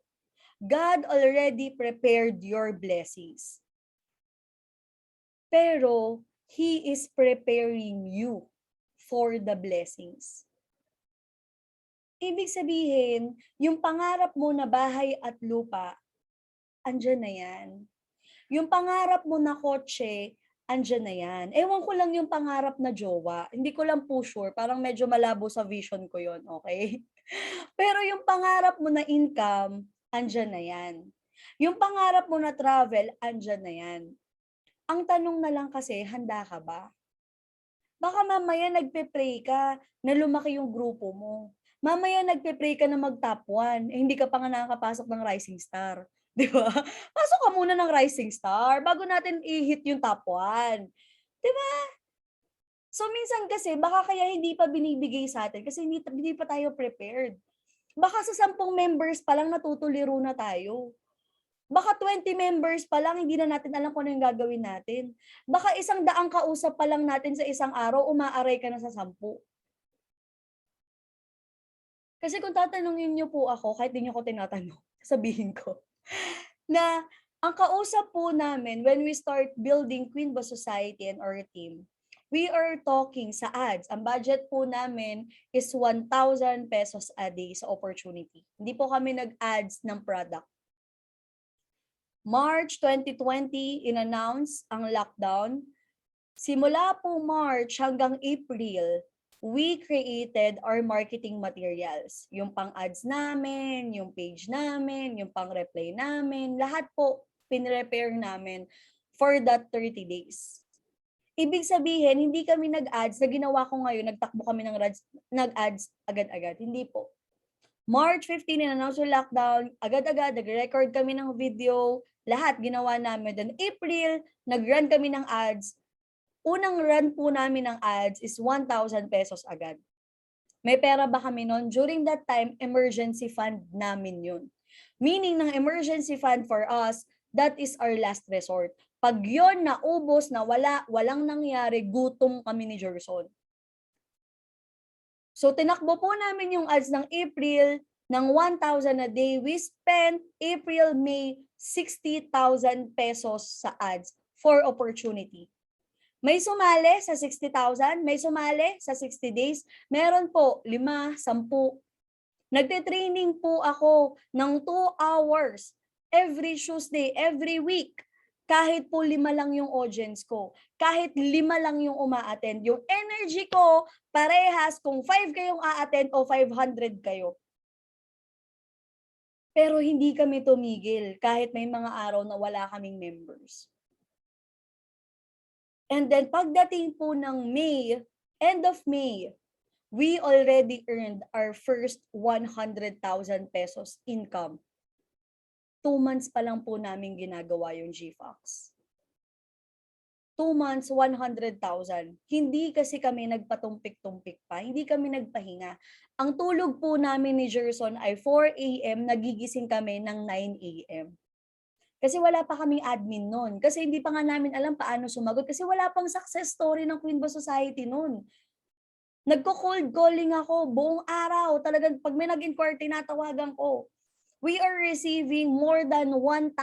God already prepared your blessings. Pero He is preparing you for the blessings. Ibig sabihin, yung pangarap mo na bahay at lupa, andyan na yan. Yung pangarap mo na kotse, andyan na yan. Ewan ko lang yung pangarap na jowa. Hindi ko lang po sure. Parang medyo malabo sa vision ko yon, okay? Pero yung pangarap mo na income, andyan na yan. Yung pangarap mo na travel, andyan na yan. Ang tanong na lang kasi, handa ka ba? Baka mamaya nagpe-pray ka na lumaki yung grupo mo. Mamaya nagpe-pray ka na mag-top 1, hindi ka pa nga nakakapasok ng Rising Star. 'Di ba? Pasok ka muna ng Rising Star bago natin i-hit yung top 1. 'Di ba? So minsan kasi baka kaya hindi pa binibigay sa atin kasi hindi pa tayo prepared. Baka sa 10 members pa lang natutuliro na tayo. Baka 20 members pa lang, hindi na natin alam kung ano yung gagawin natin. Baka 100 kausap pa lang natin sa isang araw, umaaray ka na sa 10. Kasi kung tatanungin niyo po ako, kahit di niyo ko tinatanong, sabihin ko, na ang kausap po namin when we start building Queen Boss Society and our team, we are talking sa ads. Ang budget po namin is 1,000 pesos a day sa opportunity. Hindi po kami nag-ads ng product. March 2020, in-announce ang lockdown. Simula po March hanggang April, we created our marketing materials. Yung pang-ads namin, yung page namin, yung pang-reply namin, lahat po pinrepare namin for that 30 days. Ibig sabihin, hindi kami nag-ads na ginawa ko ngayon, nagtakbo kami nag-ads agad-agad. Hindi po. March 15, in-announce yung lockdown, agad-agad, nag-record kami ng video, lahat ginawa namin. Then April, nag-run kami ng ads. Unang run po namin ng ads is 1,000 pesos agad. May pera ba kami noon? During that time, emergency fund namin yun. Meaning ng emergency fund for us, that is our last resort. Pag yun naubos na walang nangyari, gutom kami ni Gerson. So tinakbo po namin yung ads ng April ng 1,000 a day. We spent April, May, 60,000 pesos sa ads for opportunity. May sumali sa 60,000, may sumali sa 60 days. Meron po 5, 10. Nagte-training po ako ng 2 hours every Tuesday, every week. Kahit po 5 lang yung audience ko, kahit 5 lang yung uma-attend, yung energy ko parehas kung 5 kayong a-attend o 500 kayo. Pero hindi kami tumigil kahit may mga araw na wala kaming members. And then pagdating po ng May, end of May, we already earned our first 100,000 pesos income. 2 months pa lang po namin ginagawa yung GFox. 2 months, 100,000. Hindi kasi kami nagpatumpik-tumpik pa. Hindi kami nagpahinga. Ang tulog po namin ni Gerson ay 4 a.m. Nagigising kami ng 9 a.m. Kasi wala pa kaming admin noon. Kasi hindi pa nga namin alam paano sumagot. Kasi wala pang success story ng Queen Boss Society noon. Nagko-cold calling ako buong araw. Talagang pag may nag-inquire, tinatawagan ko. We are receiving more than 1,000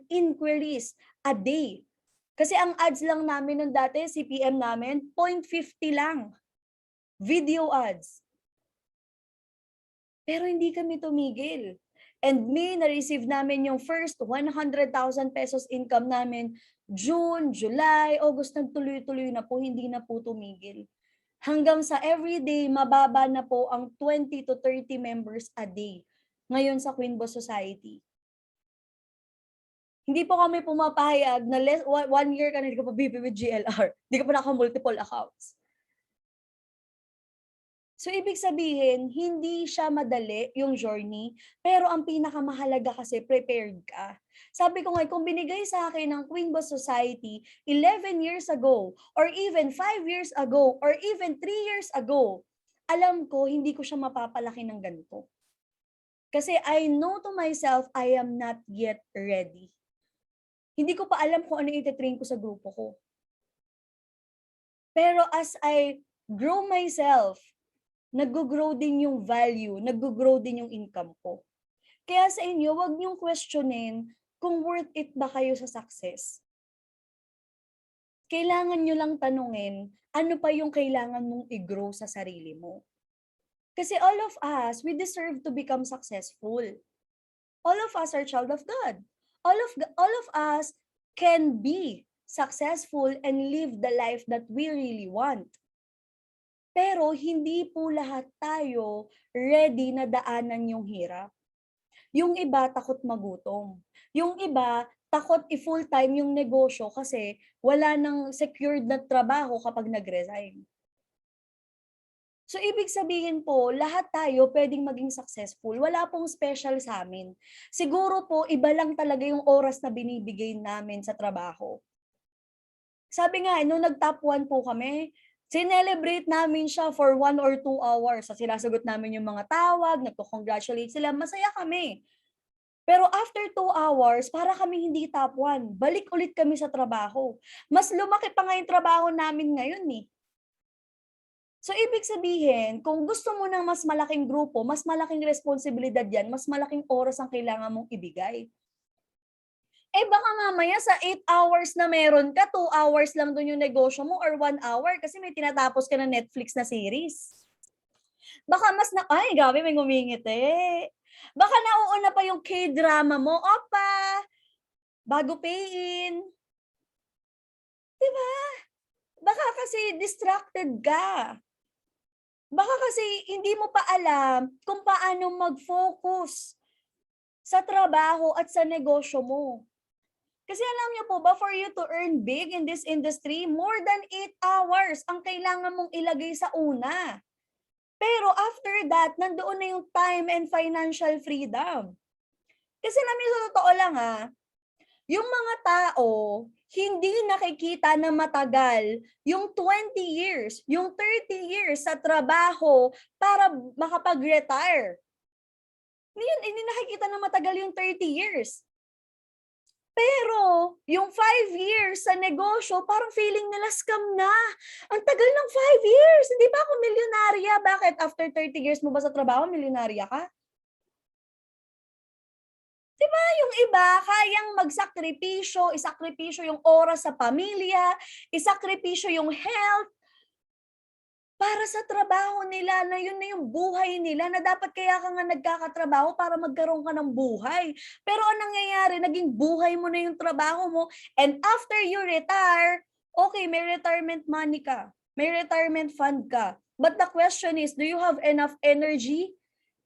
inquiries a day. Kasi ang ads lang namin nung dati, CPM namin, 0.50 lang. Video ads. Pero hindi kami tumigil. And May, na-receive namin yung first 100,000 pesos income namin. June, July, August, nagtuloy-tuloy na po, hindi na po tumigil. Hanggang sa everyday, mababa na po ang 20 to 30 members a day ngayon sa Queen Boss Society. Hindi po kami pumapayag na 1 year ka na hindi ka pa BP with GLR. Hindi ka pa naka-multiple accounts. So, ibig sabihin, hindi siya madali yung journey, pero ang pinakamahalaga kasi prepared ka. Sabi ko nga, kung binigay sa akin ng Queen Boss Society 11 years ago, or even 5 years ago, or even 3 years ago, alam ko, hindi ko siya mapapalaki ng ganito. Kasi I know to myself, I am not yet ready. Hindi ko pa alam kung ano ititrain ko sa grupo ko. Pero as I grow myself, nag-grow din yung value, nag-grow din yung income ko. Kaya sa inyo, wag niyong questionin kung worth it ba kayo sa success. Kailangan niyo lang tanungin, ano pa yung kailangan mong i-grow sa sarili mo. Kasi all of us, we deserve to become successful. All of us are child of God. All of us can be successful and live the life that we really want. Pero hindi po lahat tayo ready na daanan yung hirap. Yung iba takot magutom. Yung iba takot i-full time yung negosyo kasi wala nang secured na trabaho kapag nag-resign. So, ibig sabihin po, lahat tayo pwedeng maging successful. Wala pong special sa amin. Siguro po, iba lang talaga yung oras na binibigay namin sa trabaho. Sabi nga, nung nag-top 1 po kami, sinelebrate namin siya for 1 or 2 hours. Sa sinasagot namin yung mga tawag, nagko-congratulate sila, masaya kami. Pero after 2 hours, para kami hindi top 1. Balik ulit kami sa trabaho. Mas lumaki pa nga yung trabaho namin ngayon eh. So, ibig sabihin, kung gusto mo ng mas malaking grupo, mas malaking responsibilidad yan, mas malaking oras ang kailangan mong ibigay. Eh baka mamaya sa 8 hours na meron ka, 2 hours lang dun yung negosyo mo or 1 hour kasi may tinatapos ka na Netflix na series. Baka mas ay grabe may ngumingiti. Baka nauuna pa yung K-drama mo, opa, bago pay in. Diba? Baka kasi distracted ka. Baka kasi hindi mo pa alam kung paano mag-focus sa trabaho at sa negosyo mo. Kasi alam niyo po ba, for you to earn big in this industry, more than 8 hours ang kailangan mong ilagay sa una. Pero after that, nandoon na yung time and financial freedom. Kasi alam niyo, sa totoo lang yung mga tao, hindi nakikita na matagal yung 20 years, yung 30 years sa trabaho para makapag-retire. Hindi nakikita na matagal yung 30 years. Pero, yung 5 years sa negosyo, parang feeling nila scam na. Ang tagal ng 5 years. Hindi ba ako milyonarya? Bakit? After 30 years mo ba sa trabaho, milyonarya ka? Diba yung iba, kayang magsakripisyo, isakripisyo yung oras sa pamilya, isakripisyo yung health, para sa trabaho nila na yun na yung buhay nila na dapat kaya ka nga nagkakatrabaho para magkaroon ka ng buhay. Pero ang nangyayari, naging buhay mo na yung trabaho mo, and after you retire, okay, may retirement money ka, may retirement fund ka. But the question is, do you have enough energy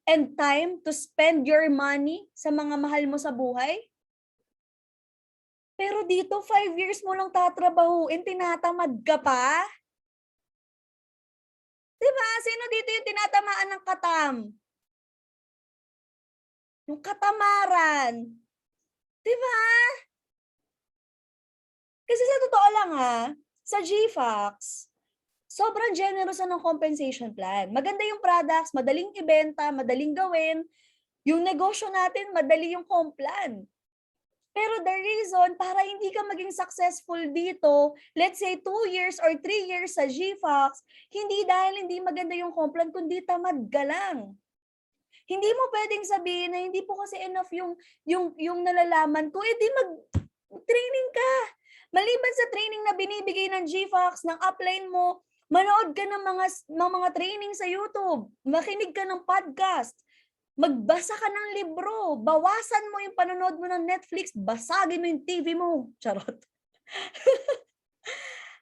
and time to spend your money sa mga mahal mo sa buhay? Pero dito, 5 years mo lang tatrabahuin, tinatamad ka pa? Diba? Sino dito yung tinatamaan ng katam? Yung katamaran. Diba? Kasi sa totoo lang sa GFAX, sobrang generous ng compensation plan. Maganda yung products, madaling ibenta, madaling gawin. Yung negosyo natin, madali yung comp plan. Pero the reason para hindi ka maging successful dito, let's say 2 years or 3 years sa GFAX, hindi dahil hindi maganda yung comp plan, kundi tamad ka lang. Hindi mo pwedeng sabihin na hindi po kasi enough yung nalalaman ko, edi mag-training ka. Maliban sa training na binibigay ng GFAX, ng upline mo, manood ka ng mga training sa YouTube, makinig ka ng podcast, magbasa ka ng libro, bawasan mo yung panonood mo ng Netflix, basagin mo yung TV mo. Charot.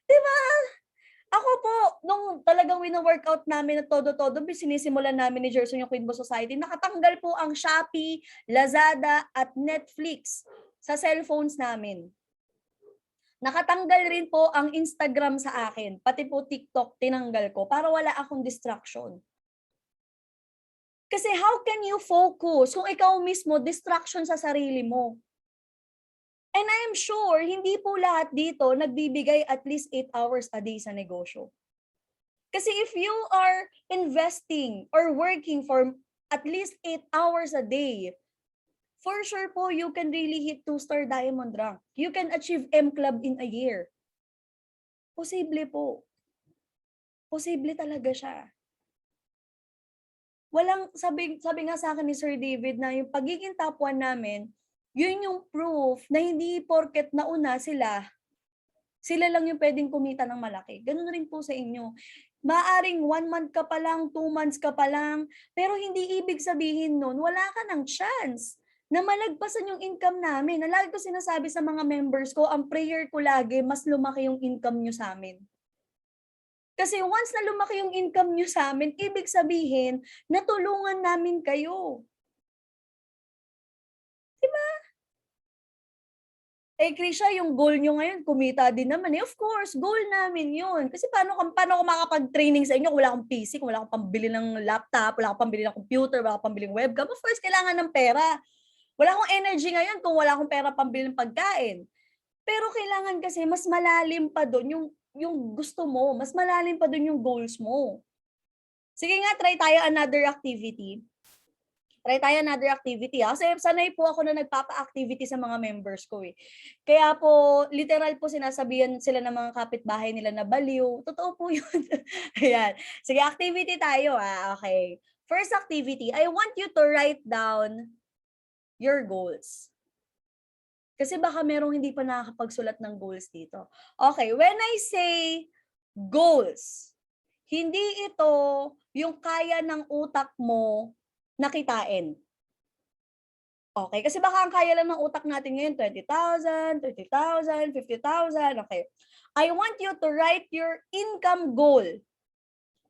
Diba? Ako po, nung talagang wino-workout namin na todo-todo, sinisimulan namin ni Gerson yung Queen Boss Society, nakatanggal po ang Shopee, Lazada, at Netflix sa cellphones namin. Nakatanggal rin po ang Instagram sa akin, pati po TikTok tinanggal ko para wala akong distraction. Kasi how can you focus kung ikaw mismo distraction sa sarili mo? And I am sure, hindi po lahat dito nagbibigay at least 8 hours a day sa negosyo. Kasi if you are investing or working for at least 8 hours a day, for sure po, you can really hit 2-star diamond rank. You can achieve M Club in a year. Posible po. Posible talaga siya. Sabi nga sa akin ni Sir David na yung pagiging top 1 namin, yun yung proof na hindi porket nauna sila lang yung pwedeng kumita ng malaki. Ganun rin po sa inyo. Maaring 1 month ka pa lang, 2 months ka pa lang, pero hindi ibig sabihin nun, wala ka ng chance na malagpasan yung income namin. Na lagi ko sinasabi sa mga members ko, ang prayer ko lagi, mas lumaki yung income nyo sa amin. Kasi once na lumaki yung income nyo sa amin, ibig sabihin, natulungan namin kayo. Diba? Krisha, yung goal nyo ngayon, kumita din naman. Of course, goal namin yun. Kasi paano ko makapag-training sa inyo kung wala akong PC, kung wala akong pambili ng laptop, wala akong pambili ng computer, wala akong pambili ng webcam. Of course, kailangan ng pera. Wala akong energy ngayon kung wala akong pera pambili ng pagkain. Pero kailangan kasi mas malalim pa doon yung gusto mo, mas malalim pa doon yung goals mo. Sige nga, try tayo another activity. Kasi sanay po ako na nagpapa-activity sa mga members ko eh. Kaya po, literal po sinasabihan sila ng mga kapitbahay nila na baliw. Totoo po yun. Ayan. Sige, activity tayo Okay. First activity, I want you to write down your goals. Kasi baka merong hindi pa nakakapagsulat ng goals dito. Okay, when I say goals, hindi ito yung kaya ng utak mo nakitain. Okay, kasi baka ang kaya lang ng utak natin ngayon 20,000, 30,000, 50,000. Okay. I want you to write your income goal.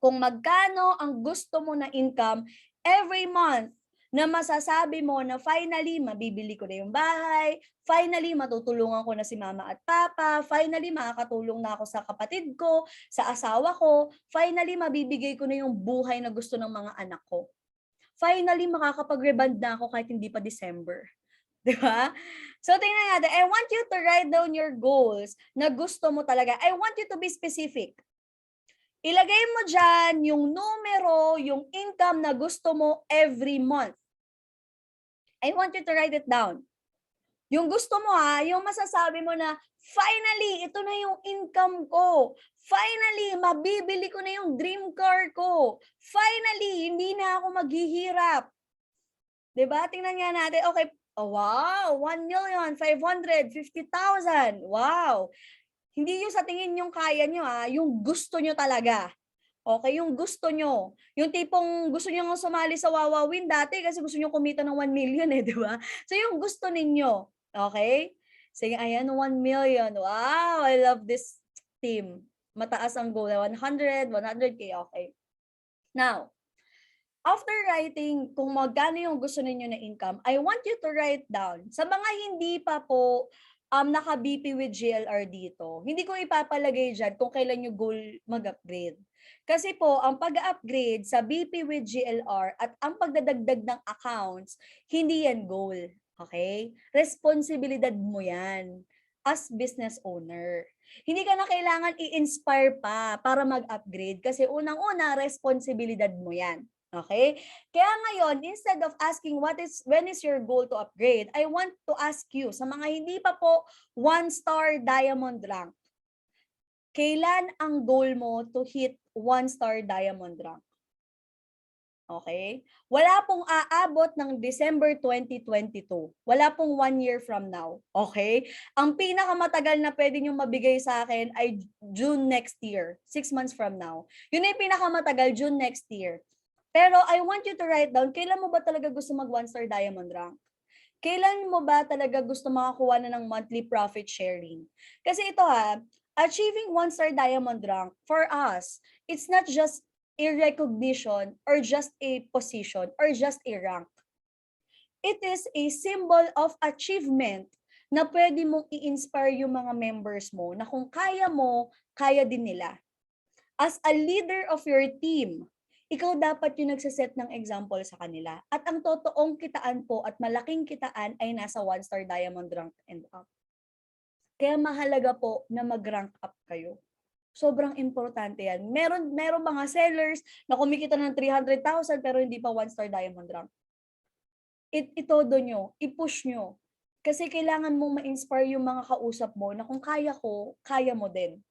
kung magkano ang gusto mo na income every month na masasabi mo na finally mabibili ko na yung bahay, finally matutulungan ko na si mama at papa, finally makakatulong na ako sa kapatid ko, sa asawa ko, finally mabibigay ko na yung buhay na gusto ng mga anak ko. Finally makakapag-reband na ako kahit hindi pa December. 'Di ba? So tingnan natin, I want you to write down your goals na gusto mo talaga. I want you to be specific. Ilagay mo dyan yung numero, yung income na gusto mo every month. I want you to write it down. Yung gusto mo yung masasabi mo na, finally, ito na yung income ko. Finally, mabibili ko na yung dream car ko. Finally, hindi na ako maghihirap. 'Di ba? Tingnan nga natin. Okay, oh, wow, 1,550,000. Wow. Hindi yung sa tingin yung kaya nyo yung gusto nyo talaga. Okay, yung gusto nyo. Yung tipong gusto nyo sumali sa Wawawin dati kasi gusto nyo kumita ng 1 million di ba? So yung gusto ninyo. Okay? Sige, ayan, 1 million. Wow, I love this team. Mataas ang goal. 100, 100K, okay. Now, after writing kung magkano yung gusto ninyo na income, I want you to write down. Sa mga hindi pa po naka-BP with GLR dito, hindi ko ipapalagay dyan kung kailan yung goal mag-upgrade. Kasi po, ang pag-upgrade sa BP with GLR at ang pagdadagdag ng accounts, hindi yan goal. Okay? Responsibilidad mo yan as business owner. Hindi ka na kailangan i-inspire pa para mag-upgrade kasi unang-una, responsibilidad mo yan. Okay? Kaya ngayon, instead of asking when is your goal to upgrade, I want to ask you, sa mga hindi pa po 1-star diamond rank, kailan ang goal mo to hit 1-star diamond rank? Okay? Wala pong aabot ng December 2022. Wala pong 1 year from now. Okay? Ang pinakamatagal na pwede nyo mabigay sa akin ay June next year. 6 months from now. Yun ay pinakamatagal, June next year. Pero I want you to write down, kailan mo ba talaga gusto mag 1-star diamond rank? Kailan mo ba talaga gusto makakuha na ng monthly profit sharing? Kasi ito achieving 1-star diamond rank for us, it's not just a recognition or just a position or just a rank. It is a symbol of achievement na pwede mong i-inspire yung mga members mo na kung kaya mo, kaya din nila. As a leader of your team, ikaw dapat yung nagsaset ng example sa kanila. At ang totoong kitaan po at malaking kitaan ay nasa 1-star diamond rank and up. Kaya mahalaga po na mag-rank up kayo. Sobrang importante yan. Meron mga sellers na kumikita ng 300,000 pero hindi pa 1-star diamond rank. Itodo nyo, i-push nyo. Kasi kailangan mong ma-inspire yung mga kausap mo na kung kaya ko, kaya mo din.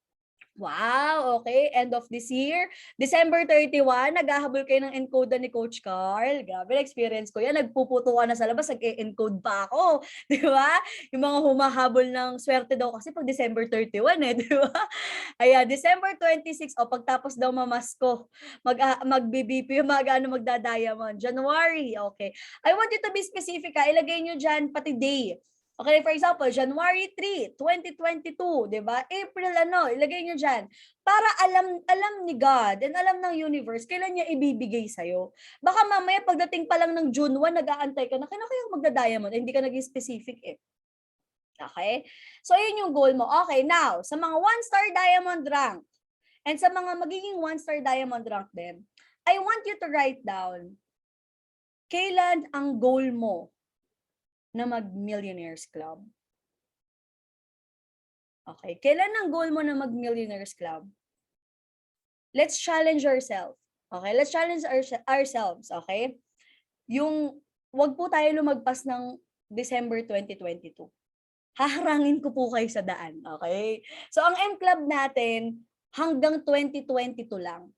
Wow, okay. End of this year, December 31, naghahabol kayo ng encoder ni Coach Carl. Grabe, experience ko yan. Nagpuputo ka na sa labas, nag-e-encode pa ako. Di ba? Yung mga humahabol ng swerte daw kasi pag December 31 di ba? Ayan, December 26, pagtapos daw mamasko, mag-BBP, magda-diamond. January, okay. I want you to be specific ilagay nyo dyan pati day. Okay, for example, January 3, 2022, di ba? April ilagay nyo dyan. Para alam ni God and alam ng universe, kailan niya ibibigay sa'yo. Baka mamaya pagdating pa lang ng June 1, nag-aantay ka na, kaya magda-diamond, hindi ka naging specific Okay? So, yun yung goal mo. Okay, now, sa mga 1-star diamond rank, and sa mga magiging 1-star diamond rank din, I want you to write down, kailan ang goal mo na mag-Millionaires Club? Okay, kailan ang goal mo na mag-Millionaires Club? Let's challenge ourselves. Okay, let's challenge ourselves, okay? Yung, wag po tayo lumagpas ng December 2022. Haharangin ko po kayo sa daan, okay? So, ang M-Club natin, hanggang 2022 lang.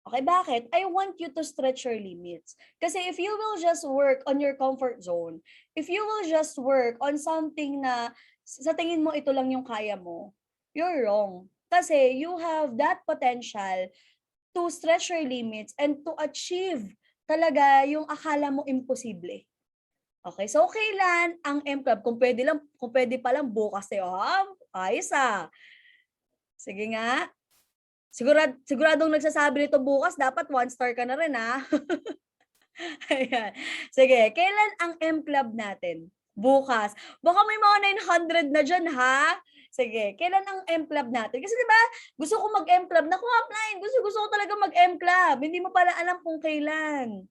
Okay, bakit? I want you to stretch your limits. Kasi if you will just work on your comfort zone, if you will just work on something na sa tingin mo ito lang yung kaya mo, you're wrong. Kasi you have that potential to stretch your limits and to achieve talaga yung akala mo imposible. Okay, so kailan ang M-Club? Kung pwede pa lang bukas ayos Sige nga. Siguradong nagsasabi nito bukas, dapat 1 star ka na rin, ha? Ayan. Sige, kailan ang M-Club natin? Bukas. Baka may mga 900 na dyan, ha? Sige, kailan ang M-Club natin? Kasi diba, gusto ko mag-M-Club. Naku, upline. Gusto ko talaga mag-M-Club. Hindi mo pala alam kung kailan.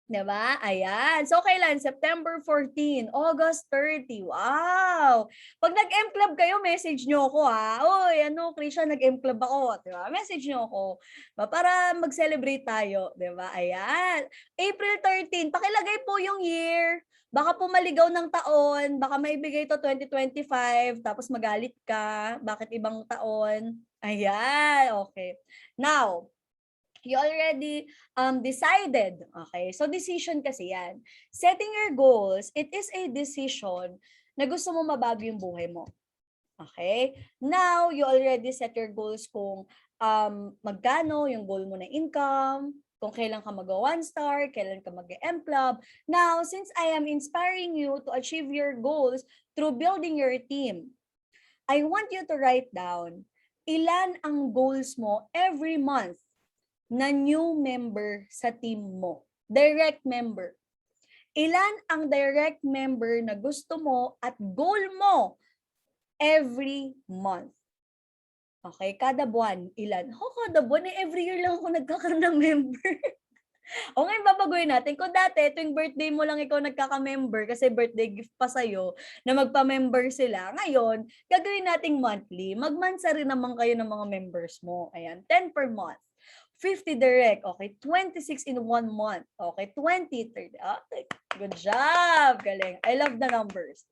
Diba? Ayan. So, kailan? September 14, August 30. Wow! Pag nag-M-Club kayo, message nyo ako, ha? Uy, Krisha, nag-M-Club ako. Diba? Message nyo ako. Diba? Para mag-celebrate tayo. Diba? Ayan. April 13, pakilagay po yung year. Baka po maligaw ng taon. Baka maibigay to 2025. Tapos magalit ka. Bakit ibang taon? Ayan. Okay. Now, you already decided. Okay? So, decision kasi yan. Setting your goals, it is a decision na gusto mo mabago yung buhay mo. Okay? Now, you already set your goals kung magkano yung goal mo na income, kung kailan ka mag-1 star, kailan ka mag-M-Club. Now, since I am inspiring you to achieve your goals through building your team, I want you to write down ilan ang goals mo every month na new member sa team mo. Direct member. Ilan ang direct member na gusto mo at goal mo every month? Okay, kada buwan, ilan? Kada buwan, every year lang ako nagkakaroon ng member. O ngayon babaguhin natin. Kung dati, tuwing birthday mo lang ikaw nagkaka-member kasi birthday gift pa sa'yo na magpa-member sila. Ngayon, gagawin nating monthly. Mag-monthsa rin naman kayo ng mga members mo. Ayan, 10 per month. 50 direct, okay, 26 in 1 month, okay, 20, 30, okay, good job, galing, I love the numbers.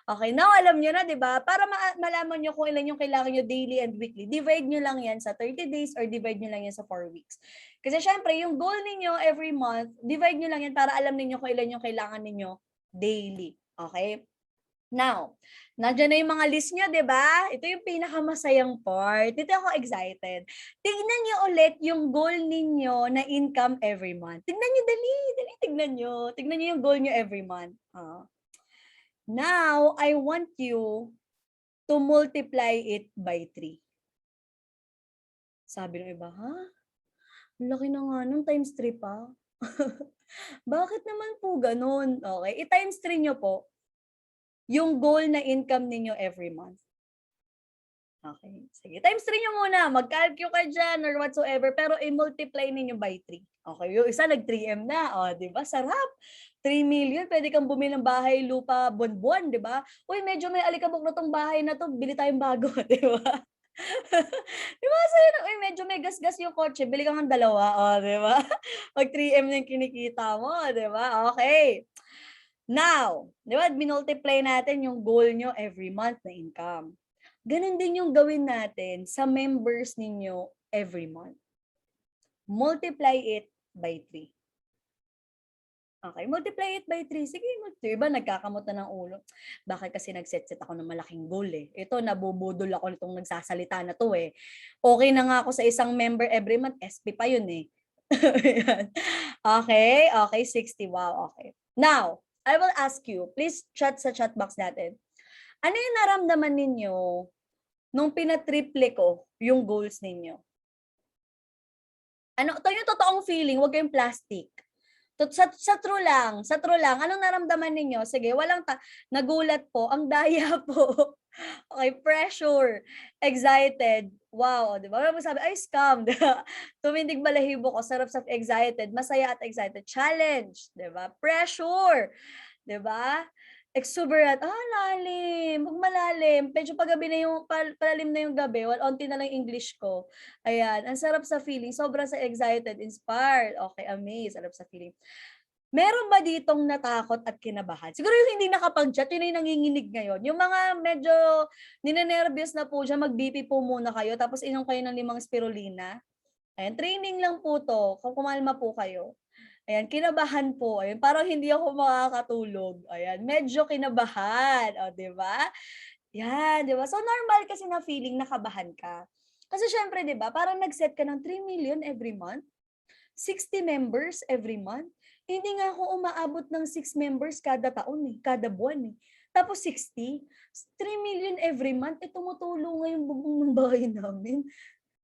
Okay, now alam nyo na, di ba? Para malaman nyo kung ilan yung kailangan nyo daily and weekly, divide nyo lang yan sa 30 days or divide nyo lang yan sa 4 weeks. Kasi syempre, yung goal ninyo every month, divide nyo lang yan para alam ninyo kung ilan yung kailangan ninyo daily, okay? Now, nandiyan na yung mga list nyo, di ba? Ito yung pinakamasayang part. Dito ako excited. Tingnan nyo ulit yung goal ninyo na income every month. Tingnan nyo, dali, tingnan nyo. Tingnan nyo yung goal nyo every month. Now, I want you to multiply it by 3. Sabi ng iba, ha? Laki na nga nun, times 3 pa. Bakit naman po ganun? Okay, i-times 3 nyo po yung goal na income ninyo every month. Okay, sige. Times 3 nyo muna. Mag-calculate ka dyan or whatsoever, pero i-multiply ninyo by 3. Okay, yung isa nag-3M na. O, di ba? Sarap. 3 million, pwede kang bumili ng bahay, lupa, buwan-buwan, di ba? Uy, medyo may alikabok na tong bahay na to, bili tayong bago, di ba? Di ba? So, uy, medyo may gas-gas yung kotse, bili kang ng 2. O, di ba? Pag 3M na yung kinikita mo, di ba? Okay. Now, di ba, minultiply natin yung goal nyo every month na income. Ganun din yung gawin natin sa members ninyo every month. Multiply it by 3. Okay, multiply it by 3. Sige, diba, nagkakamot na ng ulo. Bakit kasi nag-set ako ng malaking goal eh. Ito, nabubudol ako nitong nagsasalita na to eh. Okay na nga ako sa isang member every month, SP pa yun eh. Okay, 60. Wow, okay. Now, I will ask you, please chat sa chat box natin. Ano yung naramdaman ninyo nung pinatriple ko yung goals ninyo? Ano, ito yung totoong feeling, wag kayong plastic. Sa true lang, anong naramdaman ninyo? Sige, nagulat po, ang daya po. Okay, pressure, excited, wow, di ba? Sabi, ay, scam, di ba? Tumindig balahibo ko, sarap sa excited, masaya at excited, challenge, di ba? Pressure, di ba? Exuberant, lalim, huwag malalim. Medyo paggabi na yung, palalim na yung gabi, onti na lang English ko. Ayan, ang sarap sa feeling, sobrang sa excited, inspired, okay, amazed, sarap sa feeling. Meron ba ditong natakot at kinabahan? Siguro yung hindi nakapag-chat, yun yung nanginginig ngayon. Yung mga medyo ninenervyos na po siya, mag-BP po muna kayo, tapos inom kayo ng 5 spirulina. Ayan, training lang po to, kung kumalma po kayo. Ayan, kinabahan po. Ayan, parang hindi ako makakatulog. Ayan, medyo kinabahan. O, di ba? Yan, di ba? So, normal kasi na feeling nakabahan ka. Kasi syempre, di ba, parang nag-set ka ng 3 million every month, 60 members every month. Hindi nga ako umaabot ng 6 members kada taon eh, kada buwan eh. Tapos 60, 3 million every month, tumutulong nga yung bubong ng bahay namin.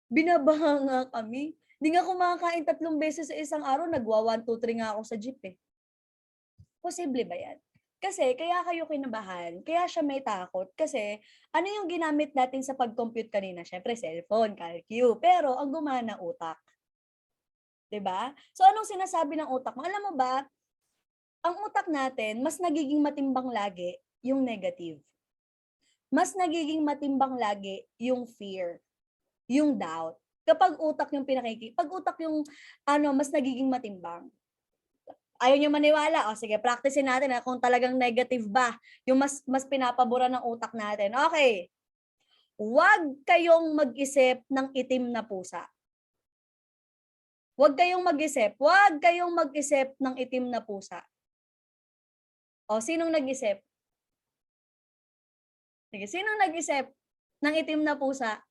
Binabaha nga kami. Hindi nga ako makakain 3 beses sa isang araw, nagwa 1, 2, 3 nga ako sa jeep, eh. Posible ba 'yan? Kasi kaya kayo kinabahan, kaya siya may takot kasi ano yung ginamit natin sa pag-compute kanina? Siyempre cellphone, calcu, pero ang gumana utak, 'di ba? So anong sinasabi ng utak mo? Alam mo ba, ang utak natin mas nagiging matimbang lagi yung negative. Mas nagiging matimbang lagi yung fear, yung doubt. Kapag utak yung 'pag utak yung ano, mas nagiging matimbang. Ayaw niyo maniwala, o sige practicein natin, kung talagang negative ba yung mas pinapaboran ng utak natin. Okay, huwag kayong mag-isip ng itim na pusa. Huwag kayong mag-isip ng itim na pusa. O sinong nag-isip? Sige, sinong nag-isip ng itim na pusa?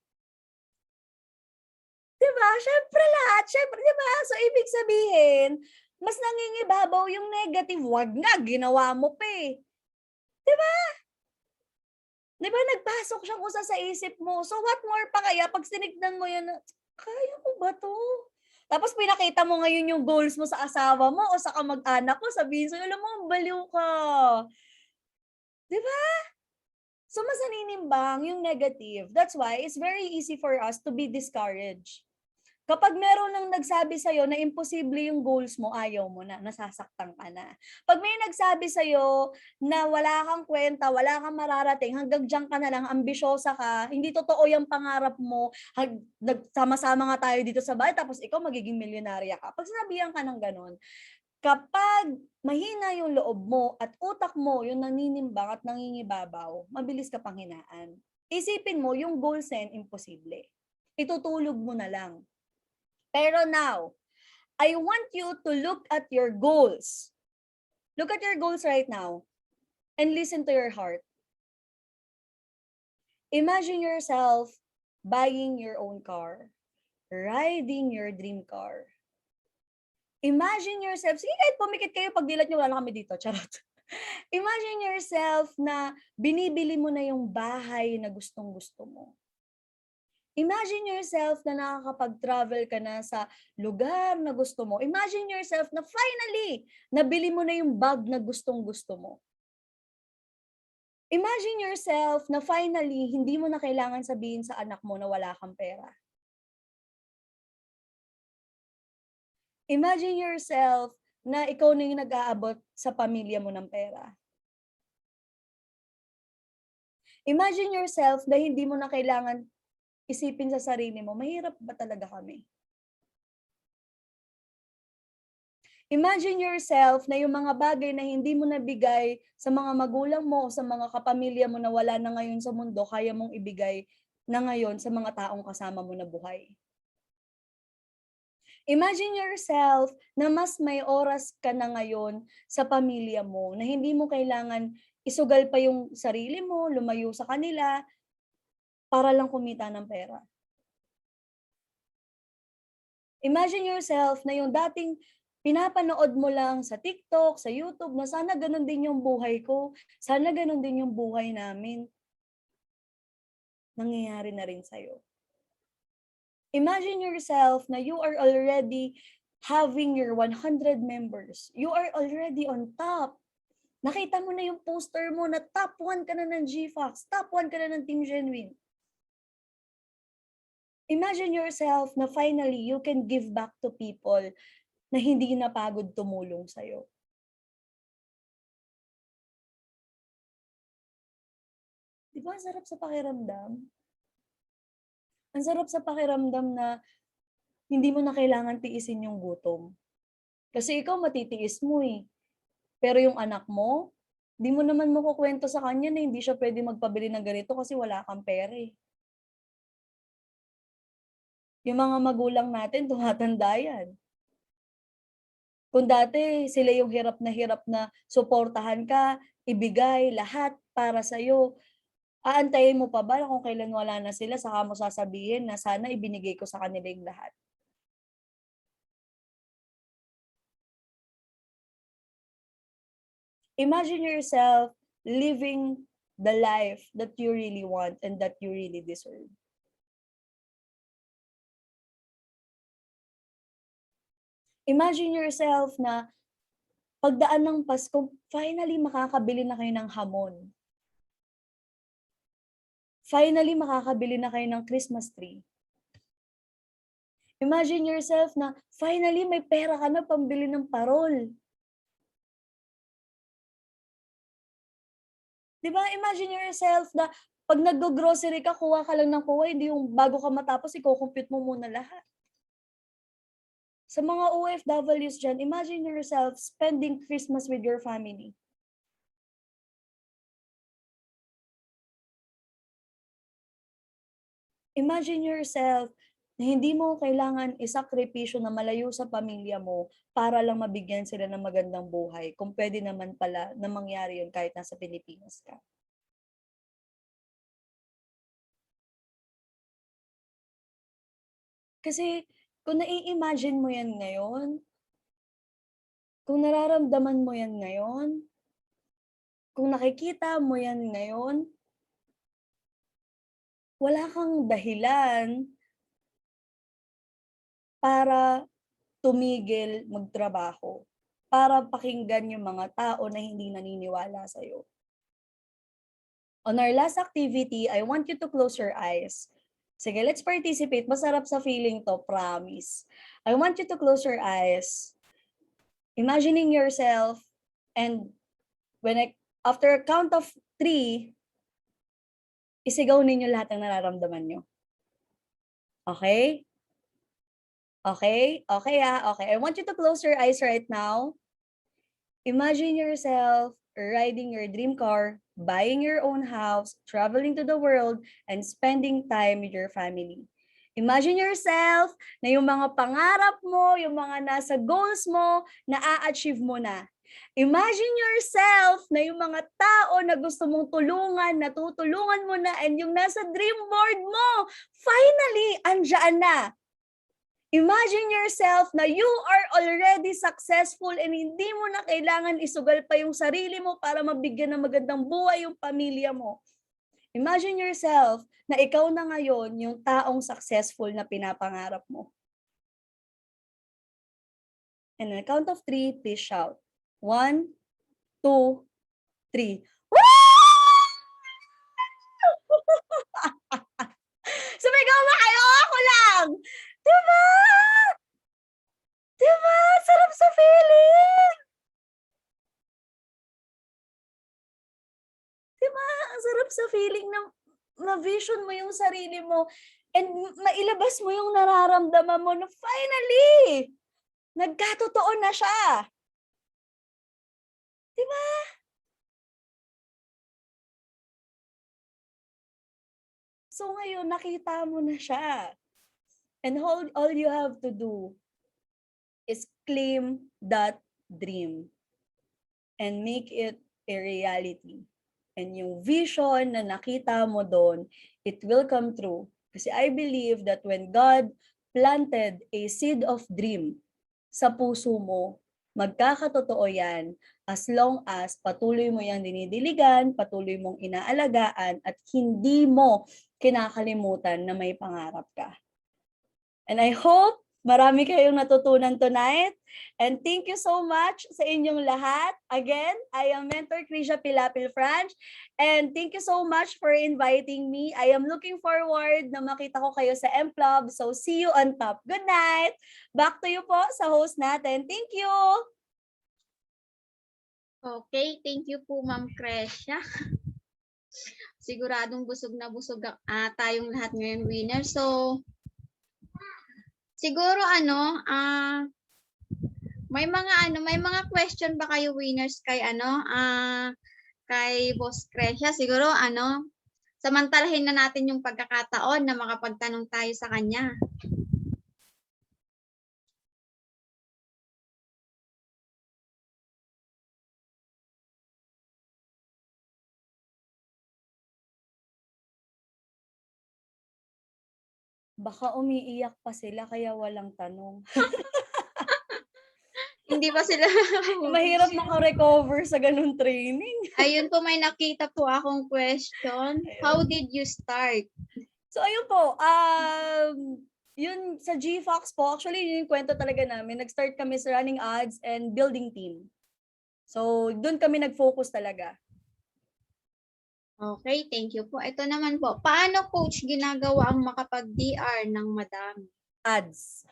'Di ba, siyempre lahat, siyempre 'di ba? So ibig sabihin, mas nangingibabaw yung negative, wag nga ginawa mo pa, eh. 'Di ba nagpasok siyang kusa sa isip mo, so what more pa kaya 'pag tinignan mo yun na, "Kaya ko ba 'to?" Tapos pinakita mo ngayon yung goals mo sa asawa mo o sa kamag-anak mo, sabihin sa'yo, "Alam mo ang baliw ka." 'Di ba? So mas naninimbang yung negative. That's why it's very easy for us to be discouraged. Kapag meron ng nagsabi sa'yo na imposible yung goals mo, ayaw mo na, nasasaktan ka na. 'Pag may nagsabi sa'yo na wala kang kwenta, wala kang mararating, hanggang diyan ka na lang, ambisyosa ka, hindi totoo yung pangarap mo, nagsama-sama nga tayo dito sa bahay tapos ikaw magiging milyonarya ka. 'Pag sinabihan ka ng gano'n, kapag mahina yung loob mo at utak mo yung naninimbang at nangingibabaw, mabilis ka panghinaan. Isipin mo yung goals na yun, imposible. Itutulog mo na lang. Pero now, I want you to look at your goals. Look at your goals right now and listen to your heart. Imagine yourself buying your own car, riding your dream car. Imagine yourself, sige kahit pumikit kayo, pag dilat nyo, wala na kami dito, charot. Imagine yourself na binibili mo na yung bahay na gustong-gusto mo. Imagine yourself na nakakapag-travel ka na sa lugar na gusto mo. Imagine yourself na finally, nabili mo na yung bag na gustong-gusto mo. Imagine yourself na finally, hindi mo na kailangan sabihin sa anak mo na wala kang pera. Imagine yourself na ikaw na yung nag-aabot sa pamilya mo ng pera. Imagine yourself na hindi mo na kailangan isipin sa sarili mo, mahirap ba talaga kami? Imagine yourself na yung mga bagay na hindi mo nabigay sa mga magulang mo o sa mga kapamilya mo na wala na ngayon sa mundo, kaya mong ibigay na ngayon sa mga taong kasama mo na buhay. Imagine yourself na mas may oras ka na ngayon sa pamilya mo, na hindi mo kailangan isugal pa yung sarili mo, lumayo sa kanila, para lang kumita ng pera. Imagine yourself na yung dating pinapanood mo lang sa TikTok, sa YouTube, na sana gano'n din yung buhay ko, sana gano'n din yung buhay namin, nangyayari na rin sa'yo. Imagine yourself na you are already having your 100 members. You are already on top. Nakita mo na yung poster mo na top 1 ka na ng GFAX, top 1 ka na ng Team Genuine. Imagine yourself na finally you can give back to people na hindi napagod tumulong sa'yo. 'Di ba ang sarap sa pakiramdam? Ang sarap sa pakiramdam na hindi mo na kailangan tiisin yung gutom. Kasi ikaw matitiis mo, eh. Pero yung anak mo, 'di mo naman makukuwento sa kanya na hindi siya puwedeng magpabili ng ganito kasi wala kang pera, eh. Yung mga magulang natin tumatanda yan. Kung dati sila yung hirap na suportahan ka, ibigay lahat para sa'yo, aantayin mo pa ba kung kailan wala na sila saka mo sasabihin na sana ibinigay ko sa kanila yung lahat? Imagine yourself living the life that you really want and that you really deserve. Imagine yourself na pagdaan ng Pasko, finally makakabili na kayo ng hamon. Finally makakabili na kayo ng Christmas tree. Imagine yourself na finally may pera ka na pambili ng parol. Diba? Imagine yourself na pag nag-grocery ka, kuha ka lang ng kuha, hindi yung bago ka matapos, i-compute mo muna lahat. Sa mga OFWs dyan, imagine yourself spending Christmas with your family. Imagine yourself na hindi mo kailangan isakripisyo na malayo sa pamilya mo para lang mabigyan sila ng magandang buhay. Kung pwede naman pala na mangyari yun kahit nasa Pilipinas ka. Kasi kung nai-imagine mo yan ngayon, kung nararamdaman mo yan ngayon, kung nakikita mo yan ngayon, wala kang dahilan para tumigil magtrabaho, para pakinggan yung mga tao na hindi naniniwala sa'yo. On our last activity, I want you to close your eyes. Sige, let's participate. Masarap sa feeling to, promise. I want you to close your eyes, imagining yourself, and after a count of 3, isigaw ninyo lahat ng nararamdaman nyo. Okay? Okay? Okay, okay. I want you to close your eyes right now. Imagine yourself riding your dream car, buying your own house, traveling to the world, and spending time with your family. Imagine yourself na yung mga pangarap mo, yung mga nasa goals mo, na-achieve mo na. Imagine yourself na yung mga tao na gusto mong tulungan, natutulungan mo na, and yung nasa dream board mo, finally, andyan na. Imagine yourself na you are already successful and hindi mo na kailangan isugal pa yung sarili mo para mabigyan ng magandang buhay yung pamilya mo. Imagine yourself na ikaw na ngayon yung taong successful na pinapangarap mo. And on the count of 3, please shout. 1, 2, 3. Sumigaw ba kayo? Ako lang! Diba? Diba? Sarap sa feeling! Diba? Ang sarap sa feeling na ma-vision mo yung sarili mo and mailabas mo yung nararamdaman mo na finally, nagkatotoo na siya. Diba? So ngayon, nakita mo na siya. And all you have to do is claim that dream and make it a reality. And yung vision na nakita mo doon, it will come true. Kasi I believe that when God planted a seed of dream sa puso mo, magkakatotoo yan as long as patuloy mo yung dinidiligan, patuloy mong inaalagaan, at hindi mo kinakalimutan na may pangarap ka. And I hope marami kayong natutunan tonight. And thank you so much sa inyong lahat. Again, I am Mentor Krisha Pilapil Franch. And thank you so much for inviting me. I am looking forward na makita ko kayo sa M-Club. So see you on top. Good night. Back to you po sa host natin. Thank you. Okay, thank you po Ma'am Krisha. Siguradong busog na busog tayong lahat ngayon, winner. So, siguro may mga question ba kayo winners kay kay Boss Krisha? Siguro samantalahin na natin yung pagkakataon na makapagtanong tayo sa kanya. Baka umiiyak pa sila kaya walang tanong. Hindi pa sila mahirap maka-recover sa ganung training. Ayun po, may nakita po akong question. How did you start? So ayun po, Yun sa GFox po, actually yun yung kwento talaga namin. Nag-start kami sa running ads and building team. So, doon kami nag-focus talaga. Okay, thank you po. Ito naman po, paano coach ginagawa ang makapag-DR ng madami? Ads.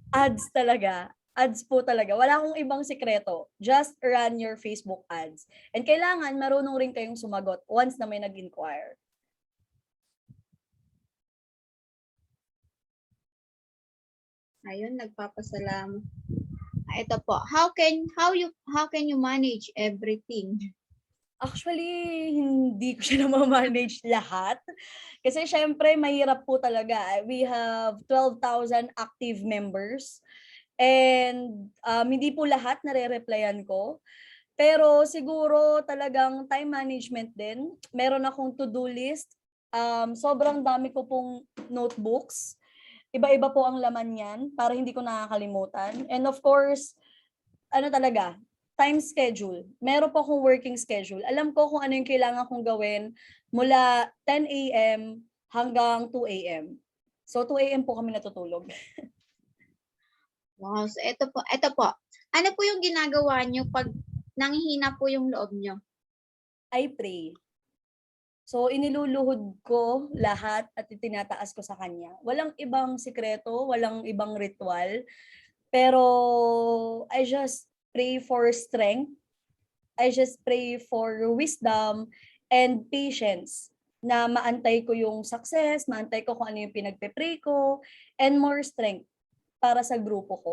Ads talaga. Ads po talaga. Wala akong ibang sikreto. Just run your Facebook ads. And kailangan marunong rin kayong sumagot once na may nag-inquire. Ayun, nagpapasalamat. Ito po, how can you manage everything? Actually, hindi ko siya na-manage lahat. Kasi syempre, mahirap po talaga. We have 12,000 active members. And hindi po lahat nare-replyan ko. Pero siguro talagang time management din. Meron akong to-do list. Sobrang dami ko pong notebooks. Iba-iba po ang laman niyan para hindi ko nakakalimutan. And of course, ano talaga, time schedule. Meron po akong working schedule. Alam ko kung ano yung kailangan kong gawin mula 10 a.m. hanggang 2 a.m. So 2 a.m. po kami natutulog. Wow, so ito po. Ano po yung ginagawa nyo pag nanghihina po yung loob nyo? I pray. So, iniluluhod ko lahat at itinataas ko sa kanya. Walang ibang sikreto, walang ibang ritual. Pero, I just pray for strength. I just pray for wisdom and patience na maantay ko yung success, maantay ko kung ano yung pinagpe-pray ko, and more strength para sa grupo ko.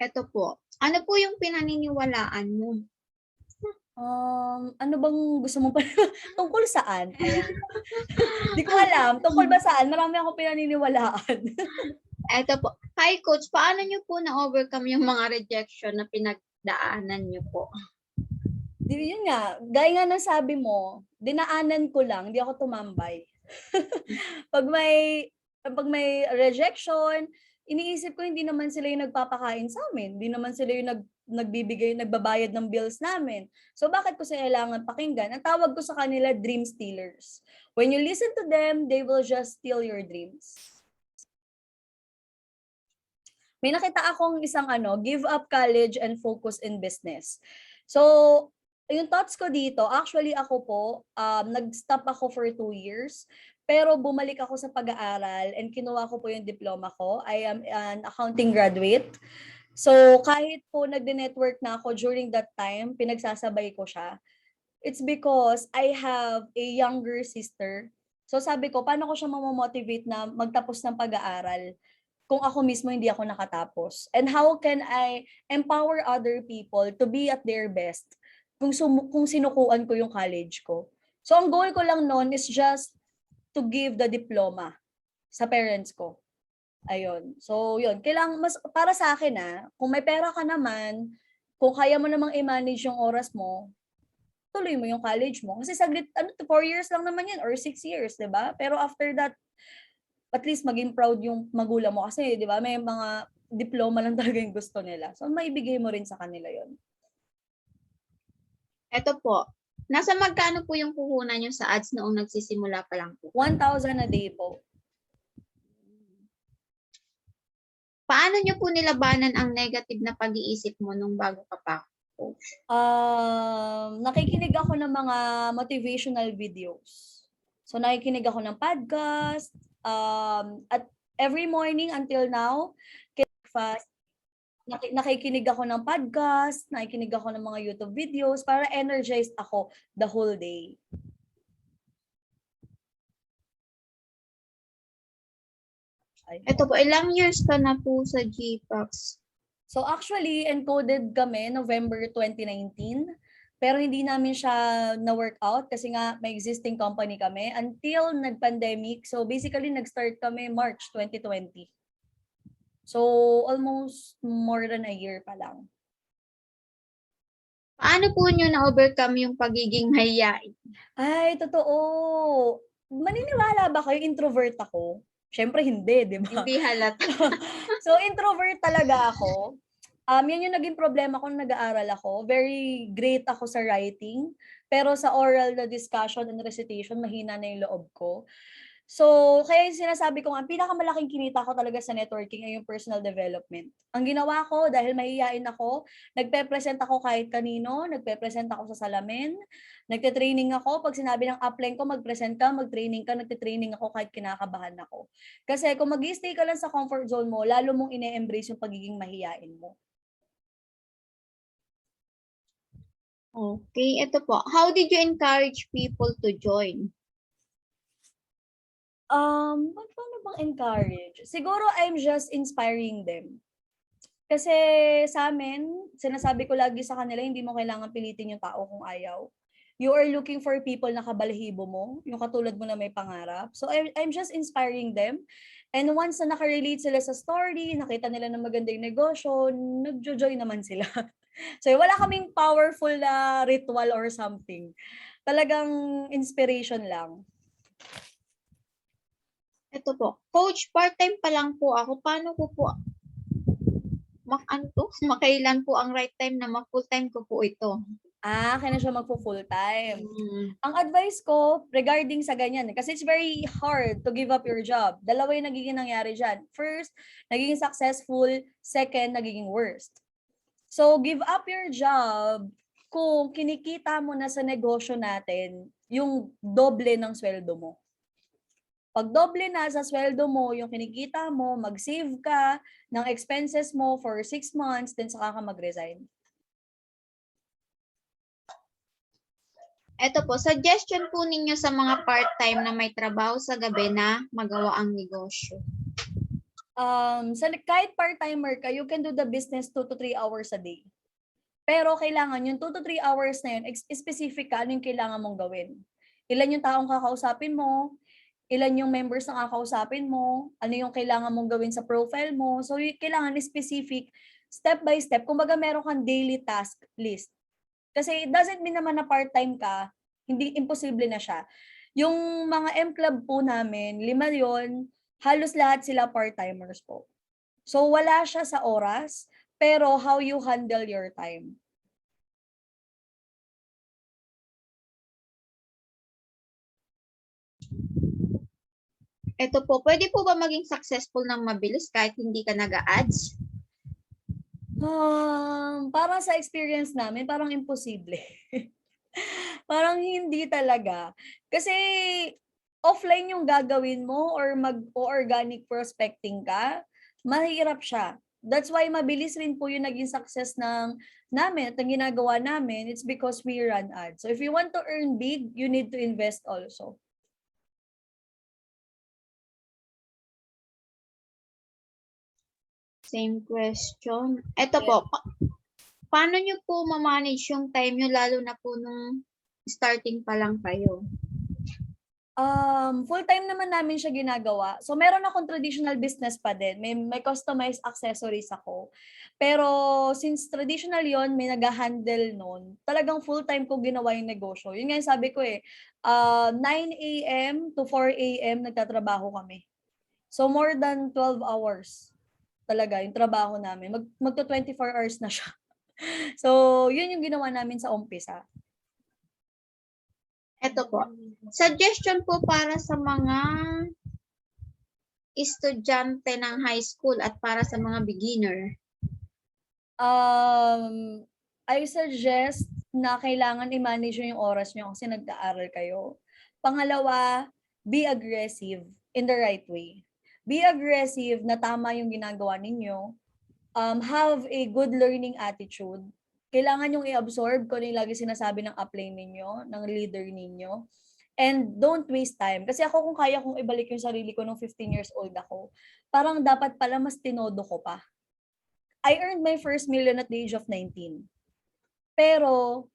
Ito po, ano po yung pinaniniwalaan mo? Ano bang gusto mo pa? Tungkol saan? Ayan. Di ko alam. Tungkol ba saan? Marami akong pinaniniwalaan. Ito po, hi coach, paano nyo po na-overcome yung mga rejection na pinagdaanan nyo po? Di, yun nga, gaya nga ng sabi mo, dinaanan ko lang, di ako tumambay. pag may rejection, iniisip ko hindi naman sila yung nagpapakain sa amin. Hindi naman sila yung nagbabayad ng bills namin. So bakit ko sila kailangan pakinggan? Ang tawag ko sa kanila, dream stealers. When you listen to them, they will just steal your dreams. May nakita akong isang give up college and focus in business. So, yung thoughts ko dito, actually ako po, nag-stop ako for 2 years. Pero bumalik ako sa pag-aaral and kinuha ko po yung diploma ko. I am an accounting graduate. So, kahit po nagde-network na ako during that time, pinagsasabay ko siya. It's because I have a younger sister. So, sabi ko, paano ko siya mamomotivate na magtapos ng pag-aaral kung ako mismo hindi ako nakatapos? And how can I empower other people to be at their best kung sinukuan ko yung college ko? So, ang goal ko lang noon is just to give the diploma sa parents ko. Ayun. So, yun. Kailangan, mas, para sa akin kung may pera ka naman, kung kaya mo namang i-manage yung oras mo, tuloy mo yung college mo. Kasi saglit, 4 years lang naman yan or 6 years, di ba? Pero after that, at least maging proud yung magulang mo. Kasi, di ba, may mga diploma lang talaga yung gusto nila. So, maibigay mo rin sa kanila yon. Ito po, nasa magkano po yung puhunan nyo sa ads noong nagsisimula pa lang po? 1,000 a day po. Paano nyo po nilabanan ang negative na pag-iisip mo nung bago ka pa? Nakikinig ako ng mga motivational videos. So, nakikinig ako ng podcast. At every morning until now, breakfast, nakikinig ako ng podcast, nakikinig ako ng mga YouTube videos para energized ako the whole day. Ito po, ilang years ka na po sa GFox? So actually, encoded kami November 2019. Pero hindi namin siya na-workout kasi nga may existing company kami until nag-pandemic. So basically, nag-start kami March 2020. So almost more than a year pa lang. Paano po nyo na-overcome yung pagiging mahiyain? Ay, totoo. Maniniwala ba kayo introvert ako? Syempre hindi, di ba? Hindi halata. So introvert talaga ako. Yan yung naging problema ko nung nag-aaral ako. Very great ako sa writing. Pero sa oral na discussion and recitation, mahina na yung loob ko. So, kaya yung sinasabi ko nga, ang pinakamalaking kinita ko talaga sa networking ay yung personal development. Ang ginawa ko, dahil mahihiyain ako, nagpe-present ako kahit kanino, nagpe-present ako sa salamin, nagte-training ako. Pag sinabi ng upline ko, mag-present ka, mag-training ka, nagte-training ako kahit kinakabahan ako. Kasi kung mag-stay ka lang sa comfort zone mo, lalo mong ine-embrace yung pagiging mahihiyain mo. Okay, ito po. How did you encourage people to join? Paano bang encourage? Siguro I'm just inspiring them. Kasi sa amin, sinasabi ko lagi sa kanila, hindi mo kailangan pilitin yung tao kung ayaw. You are looking for people na kabalahibo mo, yung katulad mo na may pangarap. So I'm just inspiring them. And once na nakarelate sila sa story, nakita nila na maganda yung negosyo, nagjo-join naman sila. So wala kaming powerful na ritual or something. Talagang inspiration lang. Ito po. Coach, part-time pa lang po ako. Paano ko po makailan po ang right time na ma-full-time ko po ito? Kaya na siya magpo-full time. Mm. Ang advice ko regarding sa ganyan, kasi it's very hard to give up your job. Dalawa yung nagiging nangyari dyan. First, nagiging successful. Second, nagiging worst. So, give up your job kung kinikita mo na sa negosyo natin yung doble ng sweldo mo. Pag doble na sa sweldo mo, yung kinikita mo, mag-save ka ng expenses mo for 6 months, then saka ka mag-resign. Ito po, suggestion po ninyo sa mga part-time na may trabaho sa gabi na magawa ang negosyo. Kahit part-timer ka, you can do the business 2 to 3 hours a day. Pero kailangan yung 2 to 3 hours na yun, specific ka, ano yung kailangan mong gawin. Ilan yung taong kakausapin mo, ilan yung members na kakausapin mo, ano yung kailangan mong gawin sa profile mo. So, kailangan specific, step by step. Kumbaga, meron kang daily task list. Kasi it doesn't mean naman na part-time ka, hindi imposible na siya. Yung mga M-Club po namin, 5 yon, halos lahat sila part-timers po. So, wala siya sa oras, pero how you handle your time. Ito po, pwede po ba maging successful ng mabilis kahit hindi ka nag-a-ads? Parang sa experience namin, parang imposible. Parang hindi talaga. Kasi offline yung gagawin mo or mag-organic prospecting ka, mahirap siya. That's why mabilis rin po yung naging success namin at ang ginagawa namin. It's because we run ads. So if you want to earn big, you need to invest also. Same question. Ito po, paano nyo po ma-manage yung time nyo lalo na po nung starting pa lang kayo? Full-time naman namin siya ginagawa. So, meron akong traditional business pa din. May customized accessories ako. Pero, since traditional yon, may nag-handle nun, talagang full-time ko ginawa yung negosyo. Yun nga yung sabi ko 9 a.m. to 4 a.m. nagtatrabaho kami. So, more than 12 hours talaga yung trabaho namin. Magto 24 hours na siya. So, yun yung ginawa namin sa umpisa. Ito po, suggestion po para sa mga estudyante ng high school at para sa mga beginner. I suggest na kailangan i-manage yung oras nyo kasi nag-aaral kayo. Pangalawa, be aggressive in the right way. Be aggressive na tama yung ginagawa ninyo. Have a good learning attitude. Kailangan yung i-absorb kung ano yung lagi sinasabi ng upline ninyo, ng leader ninyo. And don't waste time. Kasi ako kung kaya kong ibalik yung sarili ko nung 15 years old ako, parang dapat pala mas tinodo ko pa. I earned my first million at the age of 19. Pero,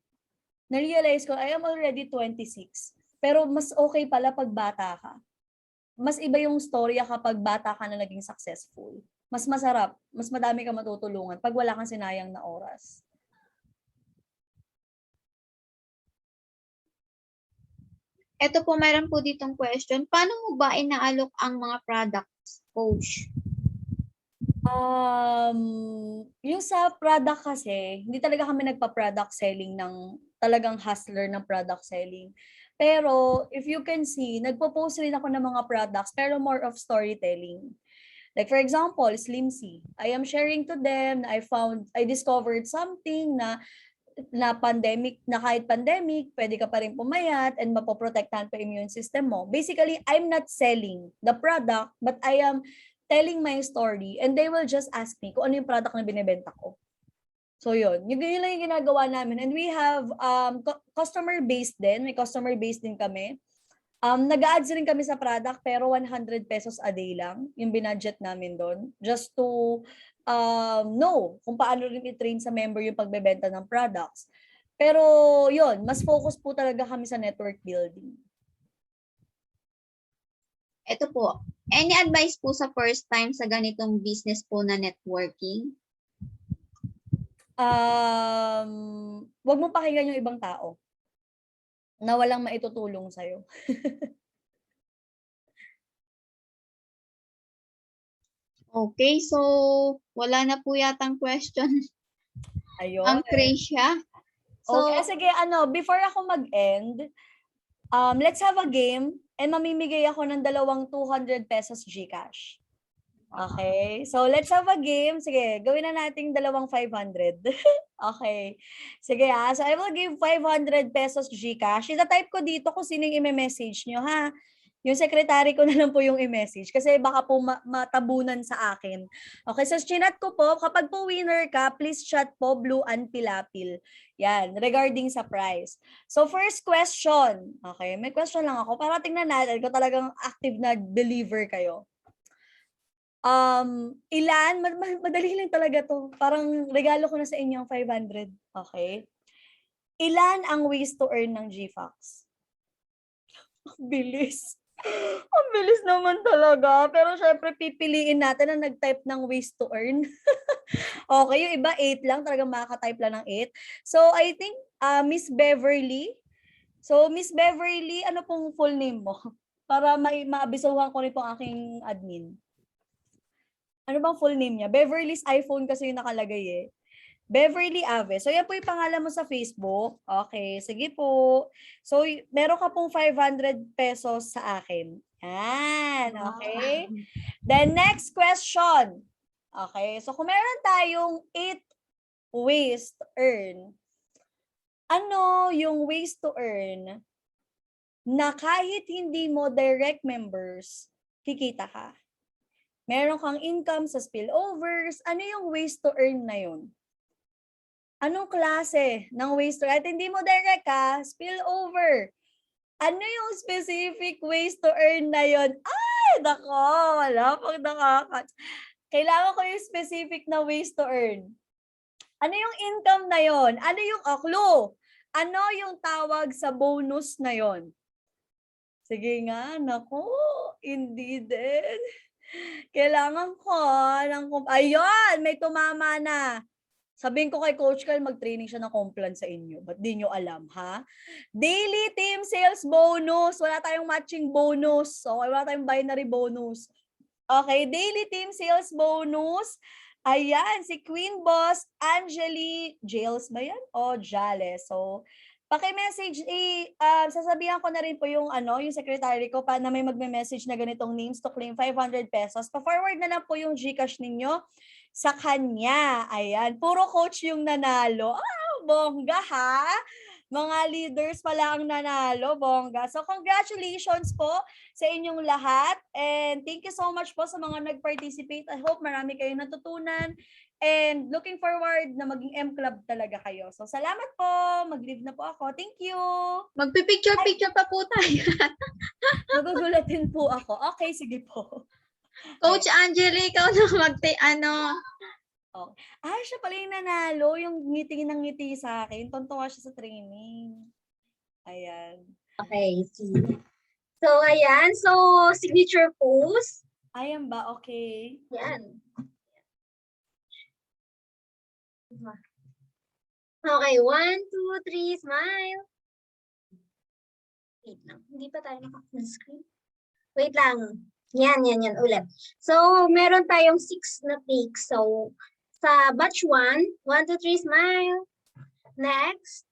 na-realize ko, I am already 26. Pero mas okay pala pag bata ka. Mas iba yung storya kapag bata ka na naging successful. Mas masarap, mas madami ka matutulungan pag wala kang sinayang na oras. Ito po, mayroon po ditong question. Paano mo ba inaalok ang mga products, coach? Yung sa product kasi, hindi talaga kami nagpa-product selling ng talagang hustler ng product selling. Pero if you can see, nagpo-post rin ako ng mga products pero more of storytelling. Like for example, Slimsy. I am sharing to them na I discovered something na pandemic, na kahit pandemic, pwede ka pa rin pumayat and mapoprotektahan pa immune system mo. Basically, I'm not selling the product, but I am telling my story and they will just ask me kung ano yung product na binibenta ko. So yun lang yung ginagawa namin. And we have customer based din, may customer based din kami. Nag-ads rin kami sa product pero 100 pesos a day lang yung binudget namin doon just to know kung paano rin i-train sa member yung pagbebenta ng products. Pero yun, mas focus po talaga kami sa network building. Ito po, any advice po sa first time sa ganitong business po na networking? Wag mo pakinggan yung ibang tao na walang maitutulong sa'yo. Okay, so wala na po yatang question. Ayun. Ang Krisha. So, Okay, sige, before ako mag-end, let's have a game and mamimigay ako ng 200 pesos GCash. Okay, so let's have a game. Sige, gawin na natin 500. Okay. Sige so I will give 500 pesos GCash. Ita-type ko dito kung sino yung i-message nyo, ha? Yung secretary ko na lang po yung i-message kasi baka po matabunan sa akin. Okay, so chinat ko po, kapag po winner ka, please chat po Blue and Pilapil. Yan, regarding sa prize. So first question, okay, may question lang ako para tingnan natin kung talagang active na believer kayo. Madali lang talaga to. Parang regalo ko na sa inyo ang 500. Okay? Ilan ang ways to earn ng GFAX? Bilis. Ang bilis naman talaga. Pero syempre, pipiliin natin na nag-type ng ways to earn. Okay, yung iba 8 lang. Talagang makaka-type lang ng 8. So, I think, Miss Beverly. So, Miss Beverly, ano pong full name mo? Para maabisuhan ko rin pong aking admin. Ano bang full name niya? Beverly's iPhone kasi yung nakalagay eh. Beverly Ave. So, yan po yung pangalan mo sa Facebook. Okay, sige po. So, meron ka pong 500 pesos sa akin. Yan, okay? Then, next question. Okay, so kung meron tayong 8 ways to earn, ano yung ways to earn na kahit hindi mo direct members, kikita ka? Meron kang income sa spillovers. Ano yung ways to earn na yun? Anong klase ng ways to earn? At hindi mo direct spillover. Ano yung specific ways to earn na yun? Ay, nako, wala pang Kailangan ko yung specific na ways to earn. Ano yung income na yun? Ano yung clue? Ano yung tawag sa bonus na yun? Sige nga, nako, hindi din. Kailangan ko ayun, may tumama na. Sabihin ko kay Coach Carl, mag-training siya ng Complan sa inyo. Ba't di nyo alam, ha? Daily team sales bonus. Wala tayong matching bonus. Okay, wala tayong binary bonus. Okay, daily team sales bonus. Ayan, si Queen Boss, Angeli, Jails ba yan? O Jales. So, paki-message, sasabihan ko na rin po yung yung secretary ko na may magme-message na ganitong names to claim 500 pesos. Pa-forward na lang po yung GCash ninyo sa kanya. Ayan, puro coach yung nanalo. Bongga ha? Mga leaders pala ang nanalo, bongga. So congratulations po sa inyong lahat and thank you so much po sa mga nag-participate. I hope marami kayong natutunan. And looking forward na maging M-Club talaga kayo. So, salamat po. Mag-leave na po ako. Thank you. Magpipicture-picture pa po tayo. Nagugulatin po ako. Okay, sige po. Coach Angeli, ikaw na Oh. Siya pala yung nanalo. Yung ngiti ng ngiti sa akin. Tontuwa siya sa training. Ayan. Okay, see. So, ayan. So, signature pose. Ayan ba? Okay. Yan. Okay, 1, 2, 3, smile. Wait lang. Hindi pa tayo naka-full screen. Wait lang. Yan, ulit. So, meron tayong 6 na takes. So, sa batch 1, 1, 2, 3, smile. Next.